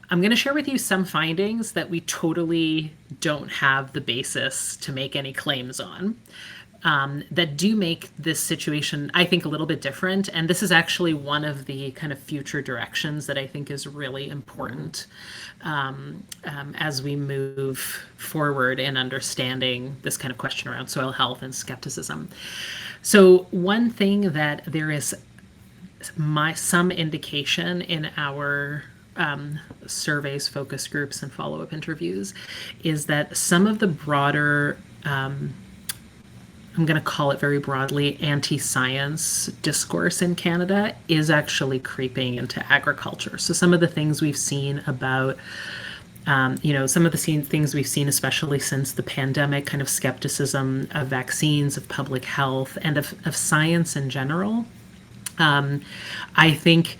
I'm going to share with you some findings that we totally don't have the basis to make any claims on, that do make this situation, I think, a little bit different. And this is actually one of the kind of future directions that I think is really important as we move forward in understanding this kind of question around soil health and skepticism. So one thing that there is some indication in our surveys, focus groups, and follow-up interviews is that some of the broader, I'm going to call it very broadly, anti-science discourse in Canada is actually creeping into agriculture. So some of the things we've seen about Some of the things we've seen, especially since the pandemic, kind of skepticism of vaccines, of public health, and of science in general. I think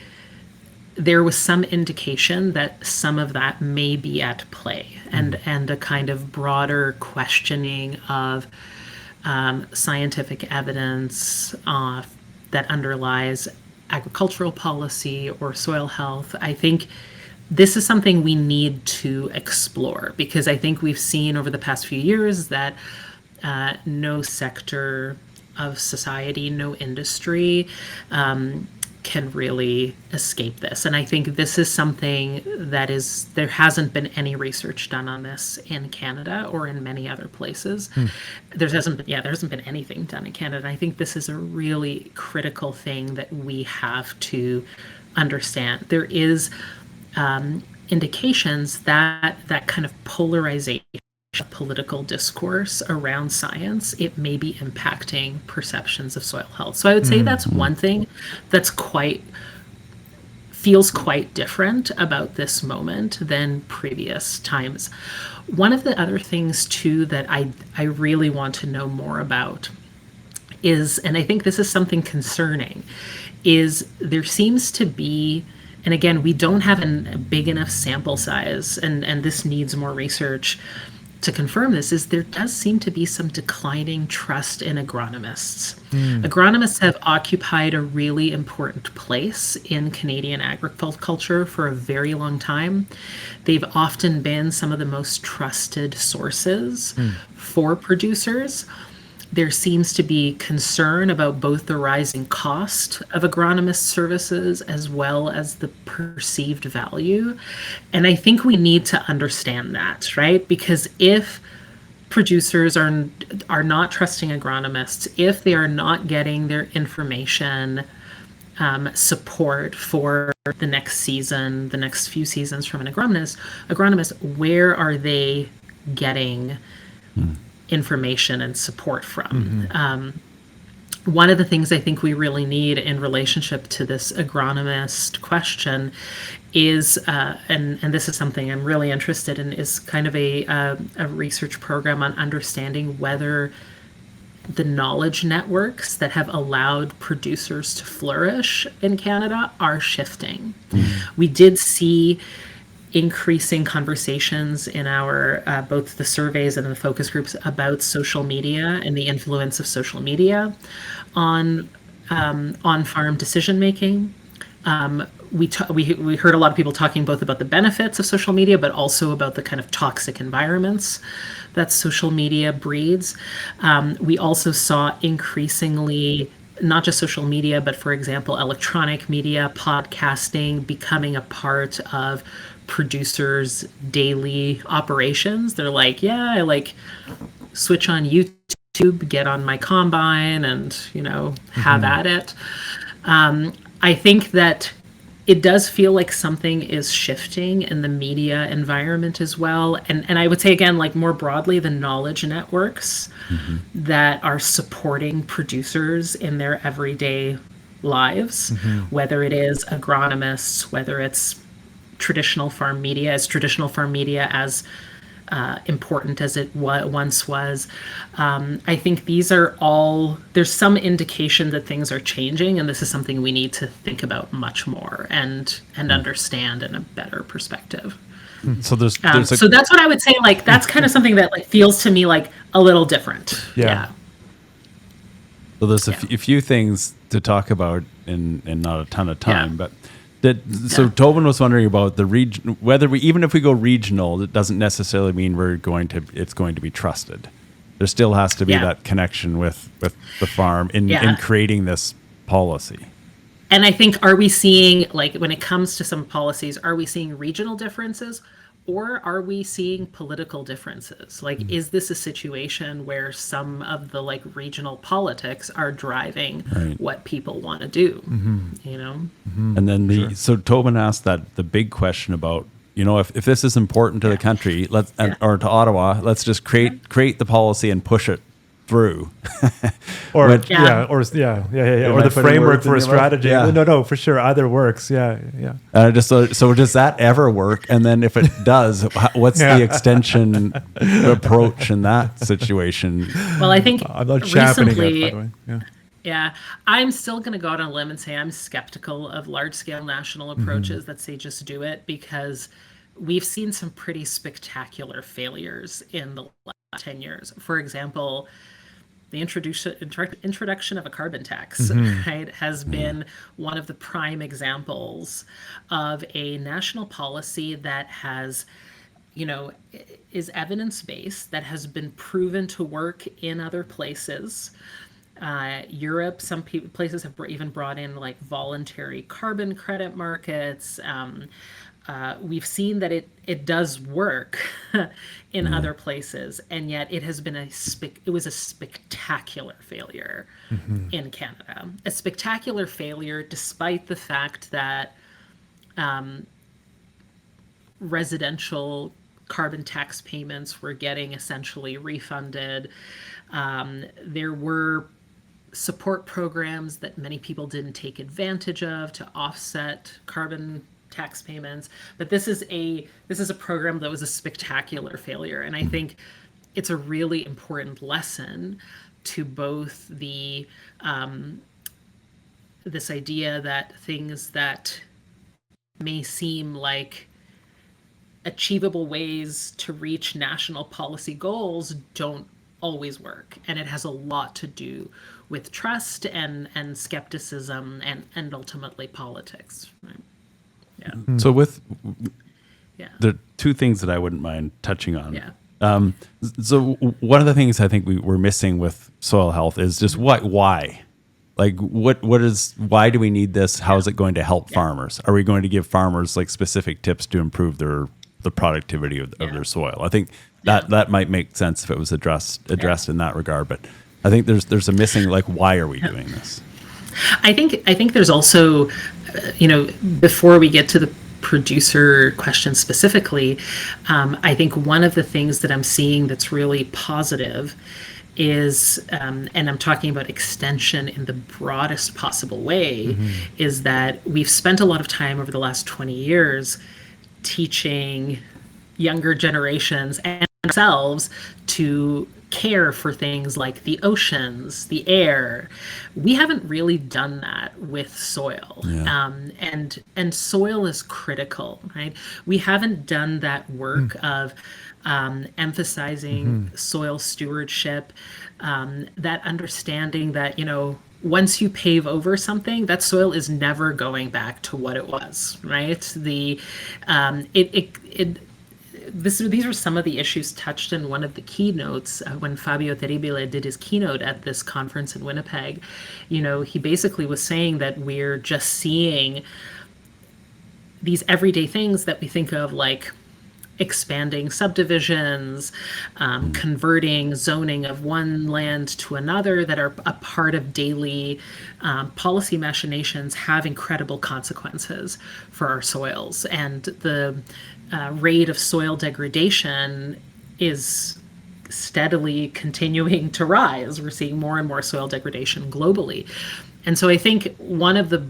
there was some indication that some of that may be at play, and a kind of broader questioning of scientific evidence that underlies agricultural policy or soil health. I think this is something we need to explore, because I think we've seen over the past few years that no sector of society, no industry can really escape this. And I think this is something that there hasn't been any research done on this in Canada or in many other places. There hasn't been anything done in Canada. And I think this is a really critical thing that we have to understand. There is indications that kind of polarization of political discourse around science, it may be impacting perceptions of soil health. So I would say that's one thing that's feels quite different about this moment than previous times. One of the other things too that I really want to know more about is, and I think this is something concerning, is there seems to be, and again, we don't have a big enough sample size, and this needs more research to confirm this, is there does seem to be some declining trust in agronomists. Agronomists have occupied a really important place in Canadian agriculture for a very long time. They've often been some of the most trusted sources for producers. There seems to be concern about both the rising cost of agronomist services as well as the perceived value. And I think we need to understand that, right? Because if producers are not trusting agronomists, if they are not getting their information support for the next season, the next few seasons from an agronomist, where are they getting information and support from? One of the things I think we really need in relationship to this agronomist question is, and this is something I'm really interested in, is kind of a research program on understanding whether the knowledge networks that have allowed producers to flourish in Canada are shifting. We did see increasing conversations in our both the surveys and the focus groups about social media and the influence of social media on farm decision making. We heard a lot of people talking both about the benefits of social media, but also about the kind of toxic environments that social media breeds. We also saw increasingly not just social media, but for example, electronic media, podcasting becoming a part of producers' daily operations. They're like, yeah, I switch on YouTube, get on my combine, and have at it. I think that it does feel like something is shifting in the media environment as well, and I would say again, more broadly, the knowledge networks that are supporting producers in their everyday lives, whether it is agronomists, whether it's traditional farm media as important as it once was. I think these are all, there's some indication that things are changing, and this is something we need to think about much more and understand in a better perspective. So there's so that's what I would say, that's kind of something that feels to me a little different. Yeah. So there's a few things to talk about in not a ton of time, but so Toban was wondering about the region, whether even if we go regional, it doesn't necessarily mean it's going to be trusted. There still has to be that connection with the farm in creating this policy. And I think, are we seeing, when it comes to some policies, are we seeing regional differences, or are we seeing political differences? Is this a situation where some of the regional politics are driving what people want to do? And then so Toban asked that the big question about, if this is important to the country, or to Ottawa, let's just create the policy and push it through. Or Which- yeah, or Am or I the putting framework words in for a your mouth? strategy. Yeah. No, for sure, either works. Yeah. So does that ever work? And then if it does, what's the extension approach in that situation? Well, I think I'm not championing it, by recently, the way. Yeah. yeah, I'm still going to go out on a limb and say I'm skeptical of large-scale national approaches that say just do it, because we've seen some pretty spectacular failures in the last 10 years. For example, the introduction of a carbon tax, right, has been one of the prime examples of a national policy that has, is evidence-based, that has been proven to work in other places. Europe, some places have even brought in like voluntary carbon credit markets. We've seen that it does work in other places, and yet it has been it was a spectacular failure in Canada. A spectacular failure, despite the fact that residential carbon tax payments were getting essentially refunded. There were support programs that many people didn't take advantage of to offset carbon tax payments, but this is a program that was a spectacular failure, and I think it's a really important lesson to both the this idea that things that may seem like achievable ways to reach national policy goals don't always work, and it has a lot to do with trust and skepticism and ultimately politics, right? Yeah. So Yeah. there are two things that I wouldn't mind touching on. Yeah. So one of the things I think we're missing with soil health is just why? Like why do we need this? How is it going to help farmers? Are we going to give farmers like specific tips to improve the productivity of their soil? I think that might make sense if it was addressed in that regard, but I think there's a missing, like, why are we doing this? I think there's also, before we get to the producer question specifically, I think one of the things that I'm seeing that's really positive is, and I'm talking about extension in the broadest possible way, is that we've spent a lot of time over the last 20 years teaching younger generations and ourselves to care for things like the oceans, the air. We haven't really done that with soil. Yeah. And soil is critical, right? We haven't done that work of emphasizing soil stewardship, that understanding that, once you pave over something, that soil is never going back to what it was, right? These are some of the issues touched in one of the keynotes when Fabio Terribile did his keynote at this conference in Winnipeg. He basically was saying that we're just seeing these everyday things that we think of, like expanding subdivisions, converting zoning of one land to another, that are a part of daily policy machinations, have incredible consequences for our soils. And the rate of soil degradation is steadily continuing to rise. We're seeing more and more soil degradation globally. And so I think one of the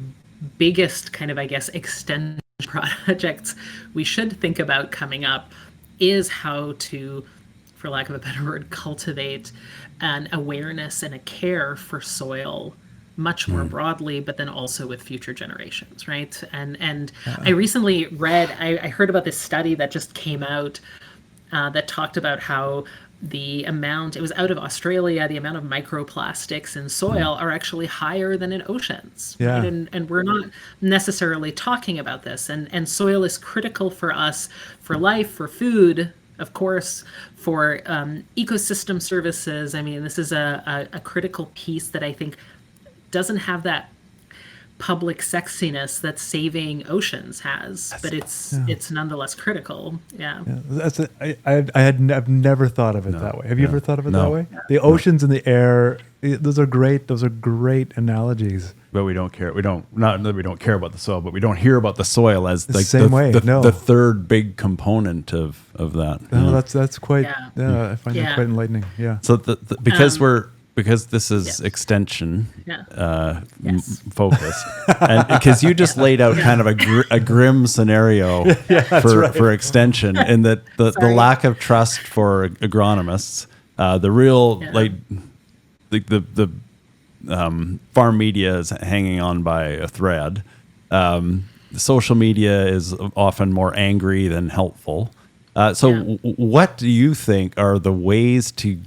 biggest kind of, extension projects we should think about coming up is how to, for lack of a better word, cultivate an awareness and a care for soil much more broadly, but then also with future generations, right? And I recently I heard about this study that just came out that talked about how it was out of Australia, the amount of microplastics in soil are actually higher than in oceans. Yeah. Right? And we're not necessarily talking about this. And soil is critical for us, for life, for food, of course, for ecosystem services. I mean, this is a critical piece that I think doesn't have that public sexiness that saving oceans has, but it's nonetheless critical. I've I've never thought of it that way. Have you ever thought of it that way? The oceans and the air Those are great. Those are great analogies. But we don't care. Not that we don't care about the soil, but we don't hear about the soil as like same way. the third big component of that. No, that's quite. Yeah, I find that quite enlightening. Yeah. So because this is extension focused, and because you just laid out kind of a grim scenario for extension, and that the lack of trust for agronomists, the real the farm media is hanging on by a thread. Social media is often more angry than helpful. What do you think are the ways to,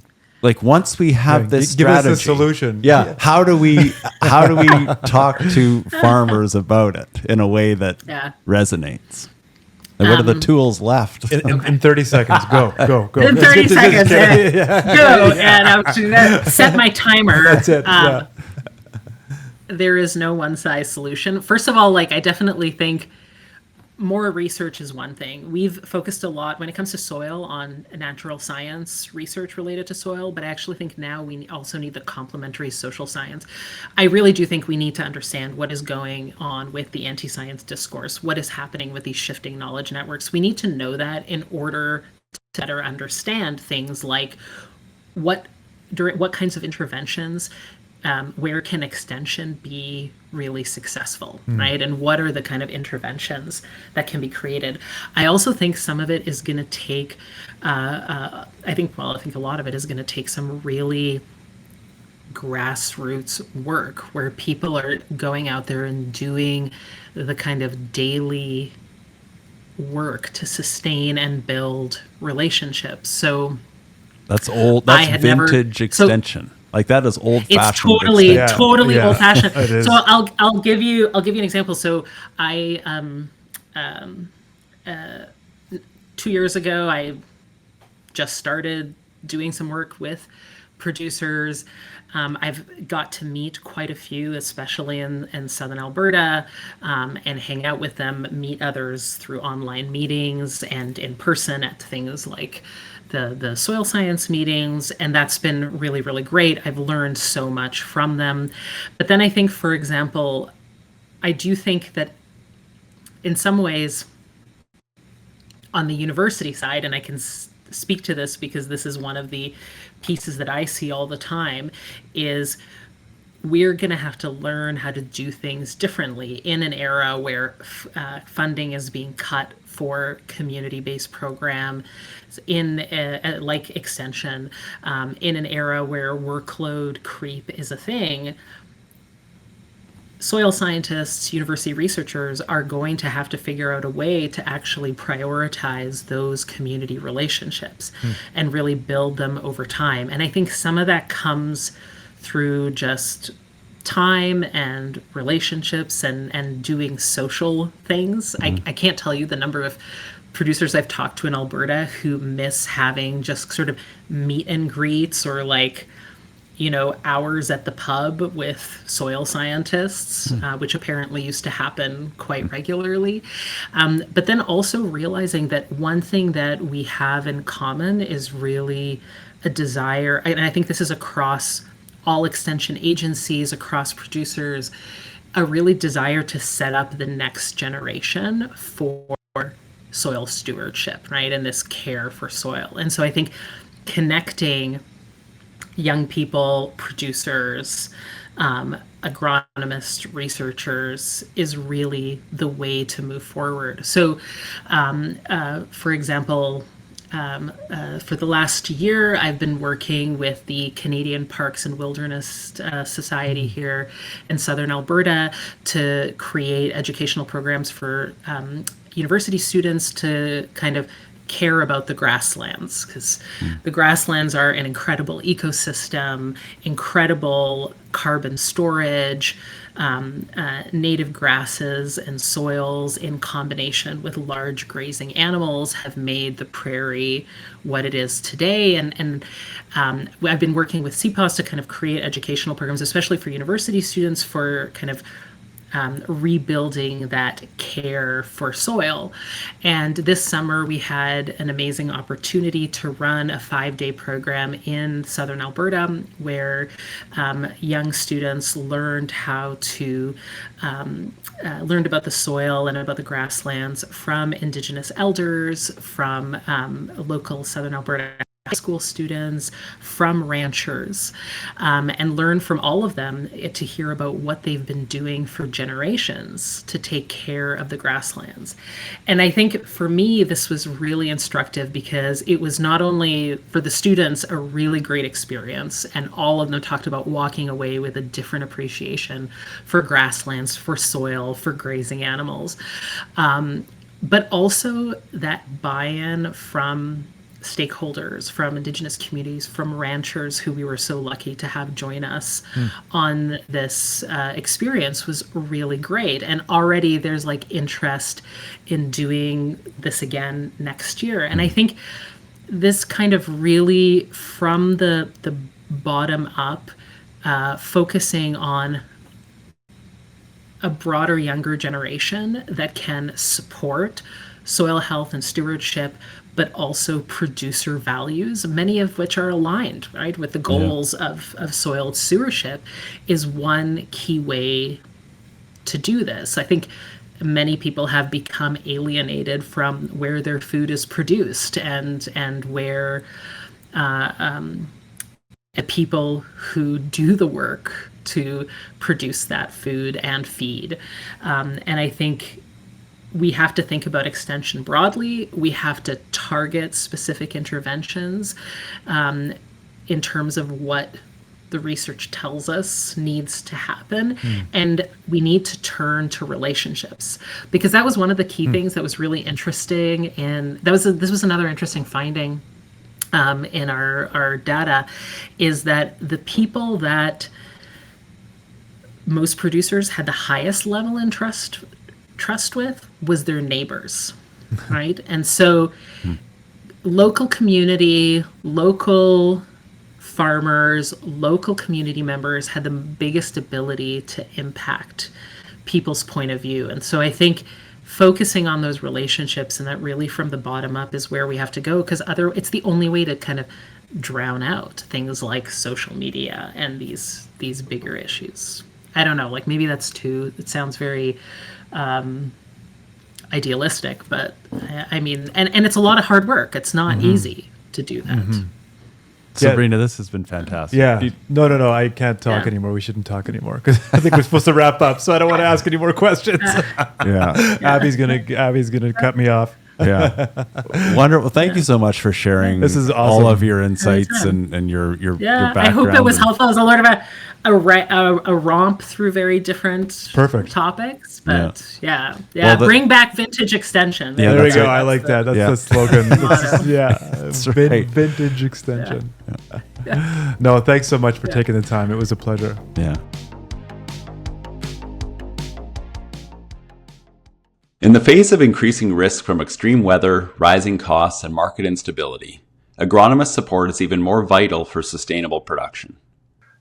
like, once we have this strategy, give us a solution. Yeah. How do we talk to farmers about it in a way that resonates? And what are the tools left? In 30 seconds, go. In 30 seconds, go. And I'm set my timer. That's it. There is no one-size solution. First of all, like, I definitely think more research is one thing. We've focused a lot when it comes to soil on natural science research related to soil, but I actually think now we also need the complementary social science. I really do think we need to understand what is going on with the anti-science discourse, what is happening with these shifting knowledge networks. We need to know that in order to better understand things like what kinds of interventions, where can extension be really successable, right? And what are the kind of interventions that can be created? I also think some of it is going to take, I think a lot of it is going to take some really grassroots work where people are going out there and doing the kind of daily work to sustain and build relationships. So that's old. That's vintage extension. Like, that is old-fashioned. It's totally old-fashioned. So I'll give you an example. So I 2 years ago, I just started doing some work with producers. I've got to meet quite a few, especially in southern Alberta, and hang out with them, meet others through online meetings and in person at things like the soil science meetings, and that's been really, really great. I've learned so much from them. But then I think, for example, I do think that in some ways on the university side, and I can speak to this because this is one of the pieces that I see all the time, is we're going to have to learn how to do things differently in an era where funding is being cut for community-based programs in like extension, in an era where workload creep is a thing. Soil scientists, university researchers are going to have to figure out a way to actually prioritize those community relationships and really build them over time. And I think some of that comes through just time and relationships and doing social things. I can't tell you the number of producers I've talked to in Alberta who miss having just sort of meet and greets or hours at the pub with soil scientists, which apparently used to happen quite regularly. But then also realizing that one thing that we have in common is really a desire, and I think this is across all extension agencies, across producers, a really desire to set up the next generation for soil stewardship, right? And this care for soil. And so I think connecting young people, producers, agronomists, researchers is really the way to move forward. So, for example, for the last year, I've been working with the Canadian Parks and Wilderness Society here in southern Alberta to create educational programs for university students to kind of care about the grasslands, because the grasslands are an incredible ecosystem, incredible carbon storage, native grasses and soils in combination with large grazing animals have made the prairie what it is today. And I've been working with CPOS to kind of create educational programs, especially for university students, for kind of rebuilding that care for soil. And this summer, we had an amazing opportunity to run a 5-day program in southern Alberta where young students learned how to learned about the soil and about the grasslands from Indigenous elders, from local southern Alberta high school students, from ranchers, and learn from all of them to hear about what they've been doing for generations to take care of the grasslands. And I think for me, this was really instructive because it was not only for the students a really great experience, and all of them talked about walking away with a different appreciation for grasslands, for soil, for grazing animals, but also that buy-in from stakeholders, from Indigenous communities, from ranchers who we were so lucky to have join us on this experience was really great. And already there's like interest in doing this again next year. And I think this kind of really from the bottom up, focusing on a broader, younger generation that can support soil health and stewardship, but also producer values, many of which are aligned, right, with the goals of soil stewardship, is one key way to do this. I think many people have become alienated from where their food is produced and where people who do the work to produce that food and feed. And I think we have to think about extension broadly. We have to target specific interventions in terms of what the research tells us needs to happen. And we need to turn to relationships, because that was one of the key things that was really interesting. And this was another interesting finding in our data, is that the people that most producers had the highest level in trust with was their neighbors, right? And so local community, local farmers, local community members had the biggest ability to impact people's point of view. And so I think focusing on those relationships, and that really from the bottom up is where we have to go, because it's the only way to kind of drown out things like social media and these bigger issues. I don't know, like maybe it sounds very idealistic, but I mean, and it's a lot of hard work. It's not easy to do that. Sabrina, this has been fantastic. Yeah. No. I can't talk anymore. We shouldn't talk anymore because I think we're supposed to wrap up. So I don't want to ask any more questions. Abby's gonna cut me off. Yeah. Wonderful. Thank you so much for sharing this is awesome. all of your insights and your background. I hope it was helpful. It was a lot of a romp through very different topics. But well, bring back vintage extension. Yeah, there we go. I like that. That's the slogan. That's right. Vintage extension. No, thanks so much for taking the time. It was a pleasure. Yeah. In the face of increasing risk from extreme weather, rising costs, and market instability, agronomist support is even more vital for sustainable production.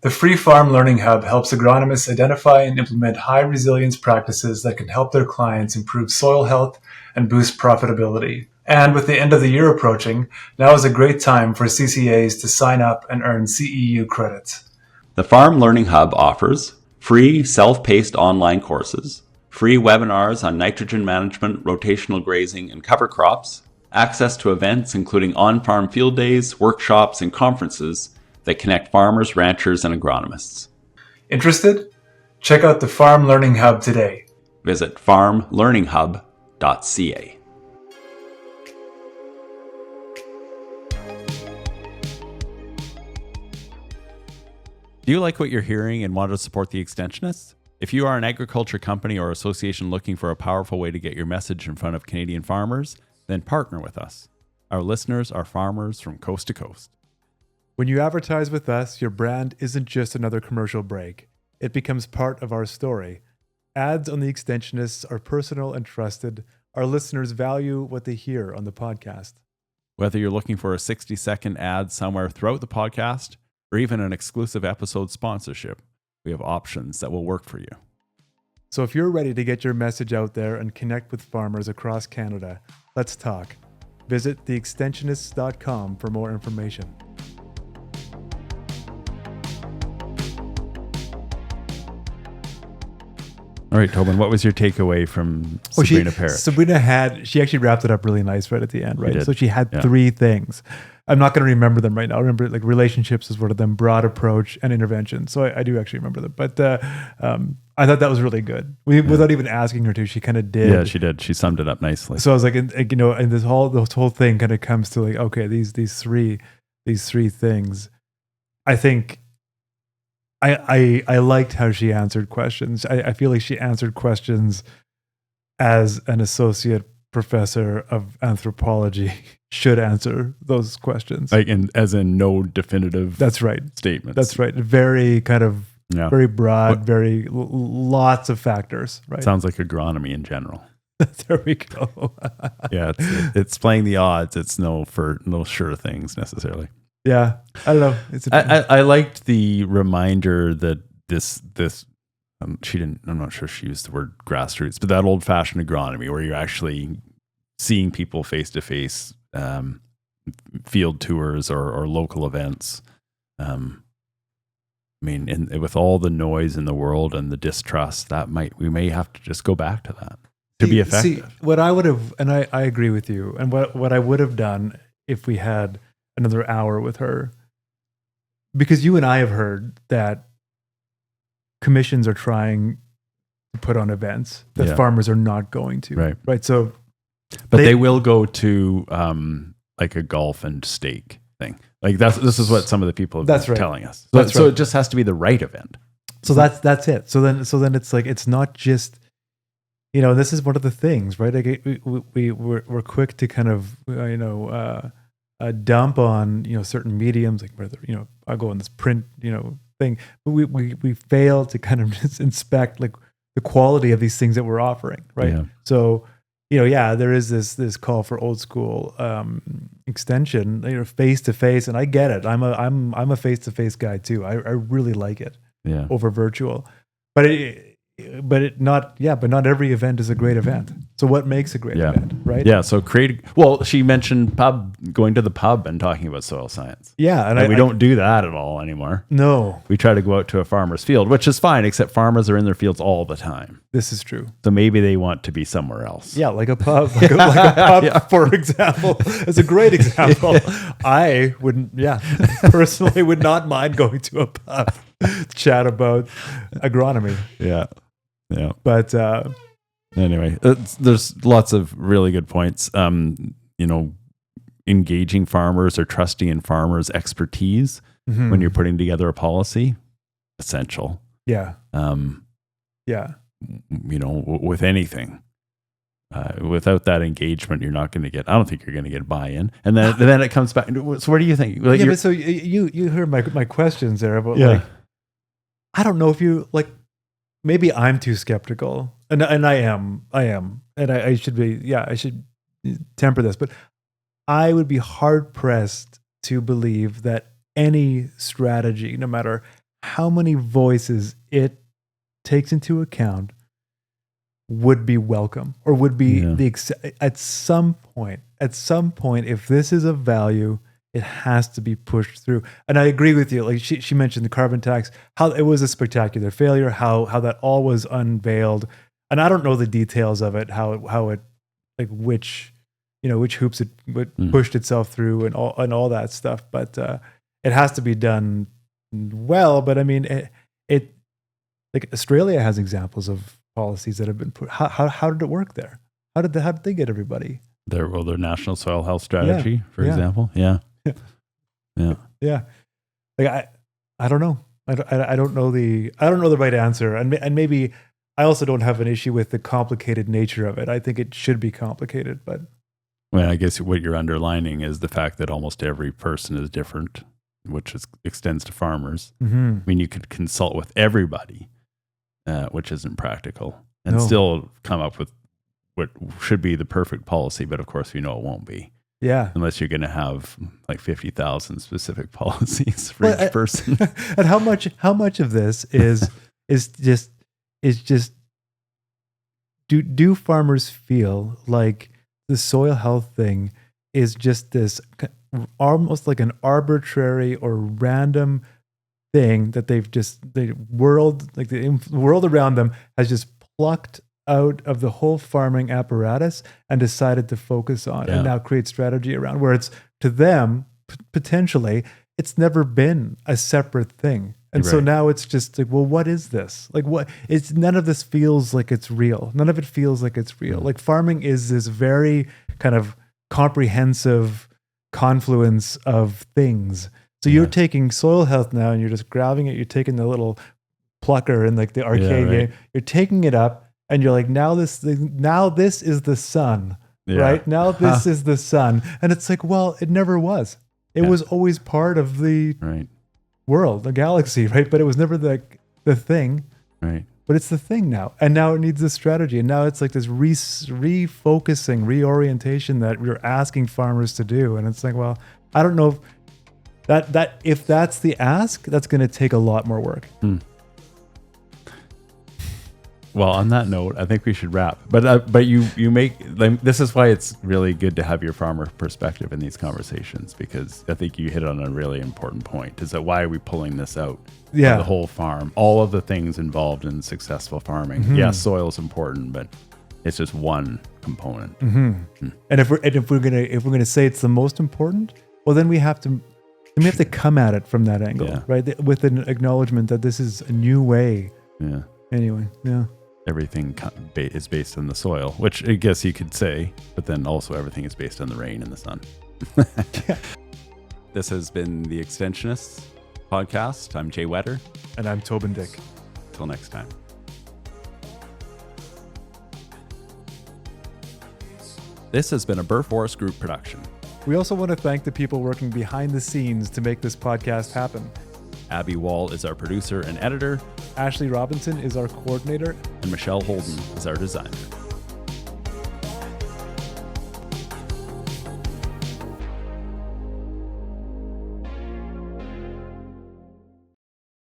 The Free Farm Learning Hub helps agronomists identify and implement high-resilience practices that can help their clients improve soil health and boost profitability. And with the end of the year approaching, now is a great time for CCAs to sign up and earn CEU credits. The Farm Learning Hub offers free self-paced online courses, free webinars on nitrogen management, rotational grazing, and cover crops, access to events including on-farm field days, workshops, and conferences that connect farmers, ranchers, and agronomists. Interested? Check out the Farm Learning Hub today. Visit farmlearninghub.ca. Do you like what you're hearing and want to support the Extensionists? If you are an agriculture company or association looking for a powerful way to get your message in front of Canadian farmers, then partner with us. Our listeners are farmers from coast to coast. When you advertise with us, your brand isn't just another commercial break. It becomes part of our story. Ads on the Extensionists are personal and trusted. Our listeners value what they hear on the podcast. Whether you're looking for a 60-second ad somewhere throughout the podcast, or even an exclusive episode sponsorship, we have options that will work for you. So if you're ready to get your message out there and connect with farmers across Canada, let's talk. Visit theextensionists.com for more information. All right, Toban, what was your takeaway from Sabrina Perić? Sabrina she actually wrapped it up really nice right at the end, right? So she had 3 things. I'm not going to remember them right now. I remember like relationships is one of them, broad approach and intervention. So I do actually remember them. But I thought that was really good. Without even asking her to, she kind of did. Yeah, she did. She summed it up nicely. So I was like, and this whole thing kind of comes to like, okay, these three things. I think I liked how she answered questions. I feel like she answered questions as an associate professor of anthropology should answer those questions. Like as in no definitive That's right. statements. That's right. Very kind of very broad, very lots of factors. Right. Sounds like agronomy in general. There we go. Yeah, it's playing the odds. It's no sure things necessarily. Yeah, I don't know. I liked the reminder that this she didn't. I'm not sure she used the word grassroots, but that old fashioned agronomy where you're actually seeing people face to face, field tours or local events. I mean, and with all the noise in the world and the distrust, we may have to just go back to that to be effective. See, what I would have, and I agree with you, and what I would have done if we had another hour with her, because you and I have heard that commissions are trying to put on events that farmers are not going to. Right. So, but they will go to like a golf and steak thing. Like this is what some of the people have been telling us. So it just has to be the right event. So that's it. So then it's like, it's not just, this is one of the things, right? Like we're quick to kind of, dump on, certain mediums, like whether, I'll go on this print, thing, but we fail to kind of just inspect like the quality of these things that we're offering. Right. Yeah. So, there is this call for old school extension, face to face, and I get it. I'm a face to face guy too. I really like it over virtual, but not every event is a great event. So what makes a great event, right? Yeah. So she mentioned going to the pub and talking about soil science. Yeah. And we don't do that at all anymore. No. We try to go out to a farmer's field, which is fine, except farmers are in their fields all the time. This is true. So maybe they want to be somewhere else. Yeah, like a pub. Like a pub, for example. It's a great example. I personally would not mind going to a pub, chat about agronomy. Yeah. Yeah. But anyway, there's lots of really good points. Engaging farmers or trusting in farmers' expertise when you're putting together a policy, essential. Yeah. With anything. Without that engagement, you're not going to get. I don't think you're going to get buy-in, and then it comes back. So, what do you think? Like but so you heard my questions there about like, I don't know if you like. Maybe I'm too skeptical, and I am, and I should be. Yeah, I should temper this, but I would be hard pressed to believe that any strategy, no matter how many voices it takes into account, would be welcome or would be at some point, if this is of value, it has to be pushed through. And I agree with you. Like she mentioned the carbon tax, how it was a spectacular failure, how that all was unveiled. And I don't know the details of it, how it, like which hoops it pushed itself through and all that stuff. But it has to be done well. But I mean, it like Australia has examples of policies that have been put. How did it work there? How did they get everybody? Their national soil health strategy, for example. Yeah. Like I don't know. I don't know the right answer, and maybe I also don't have an issue with the complicated nature of it. I think it should be complicated, but I guess what you're underlining is the fact that almost every person is different, which extends to farmers. Mm-hmm. I mean, you could consult with everybody, which isn't practical, and still come up with what should be the perfect policy. But of course, we know it won't be. Yeah. Unless you're going to have like 50,000 specific policies for each person. And how much of this is just do farmers feel like the soil health thing is just this almost like an arbitrary or random thing that the world around them has just plucked out of the whole farming apparatus and decided to focus on and now create strategy around, where it's to them potentially it's never been a separate thing. And so now it's just like, well, what is this? Like, what? It's none of this feels like it's real. None of it feels like it's real. Like farming is this very kind of comprehensive confluence of things. So you're taking soil health now and you're just grabbing it. You're taking the little plucker and like the arcade game. You're taking it up and you're like, now this is the sun, right? Now this is the sun. And it's like, well, it never was. It was always part of the world, the galaxy, right? But it was never the thing, right? But it's the thing now, and now it needs a strategy, and now it's like this refocusing, reorientation that we're asking farmers to do, and it's like, well, I don't know if that's the ask, that's going to take a lot more work. Well, on that note, I think we should wrap. But you make, like, this is why it's really good to have your farmer perspective in these conversations, because I think you hit on a really important point. Is that why are we pulling this out? Yeah, the whole farm, all of the things involved in successful farming. Mm-hmm. Yeah, soil is important, but it's just one component. Mm-hmm. And if we're gonna say it's the most important, well, then we have to come at it from that angle, right? With an acknowledgement that this is a new way. Yeah. Anyway, yeah. Everything is based on the soil, which I guess you could say, but then also everything is based on the rain and the sun. This has been the Extensionists podcast. I'm Jay Whetter. And I'm Toban Dyck. Till next time. This has been a Burr Forest Group production. We also want to thank the people working behind the scenes to make this podcast happen. Abby Wall is our producer and editor. Ashley Robinson is our coordinator. And Michelle Holden is our designer.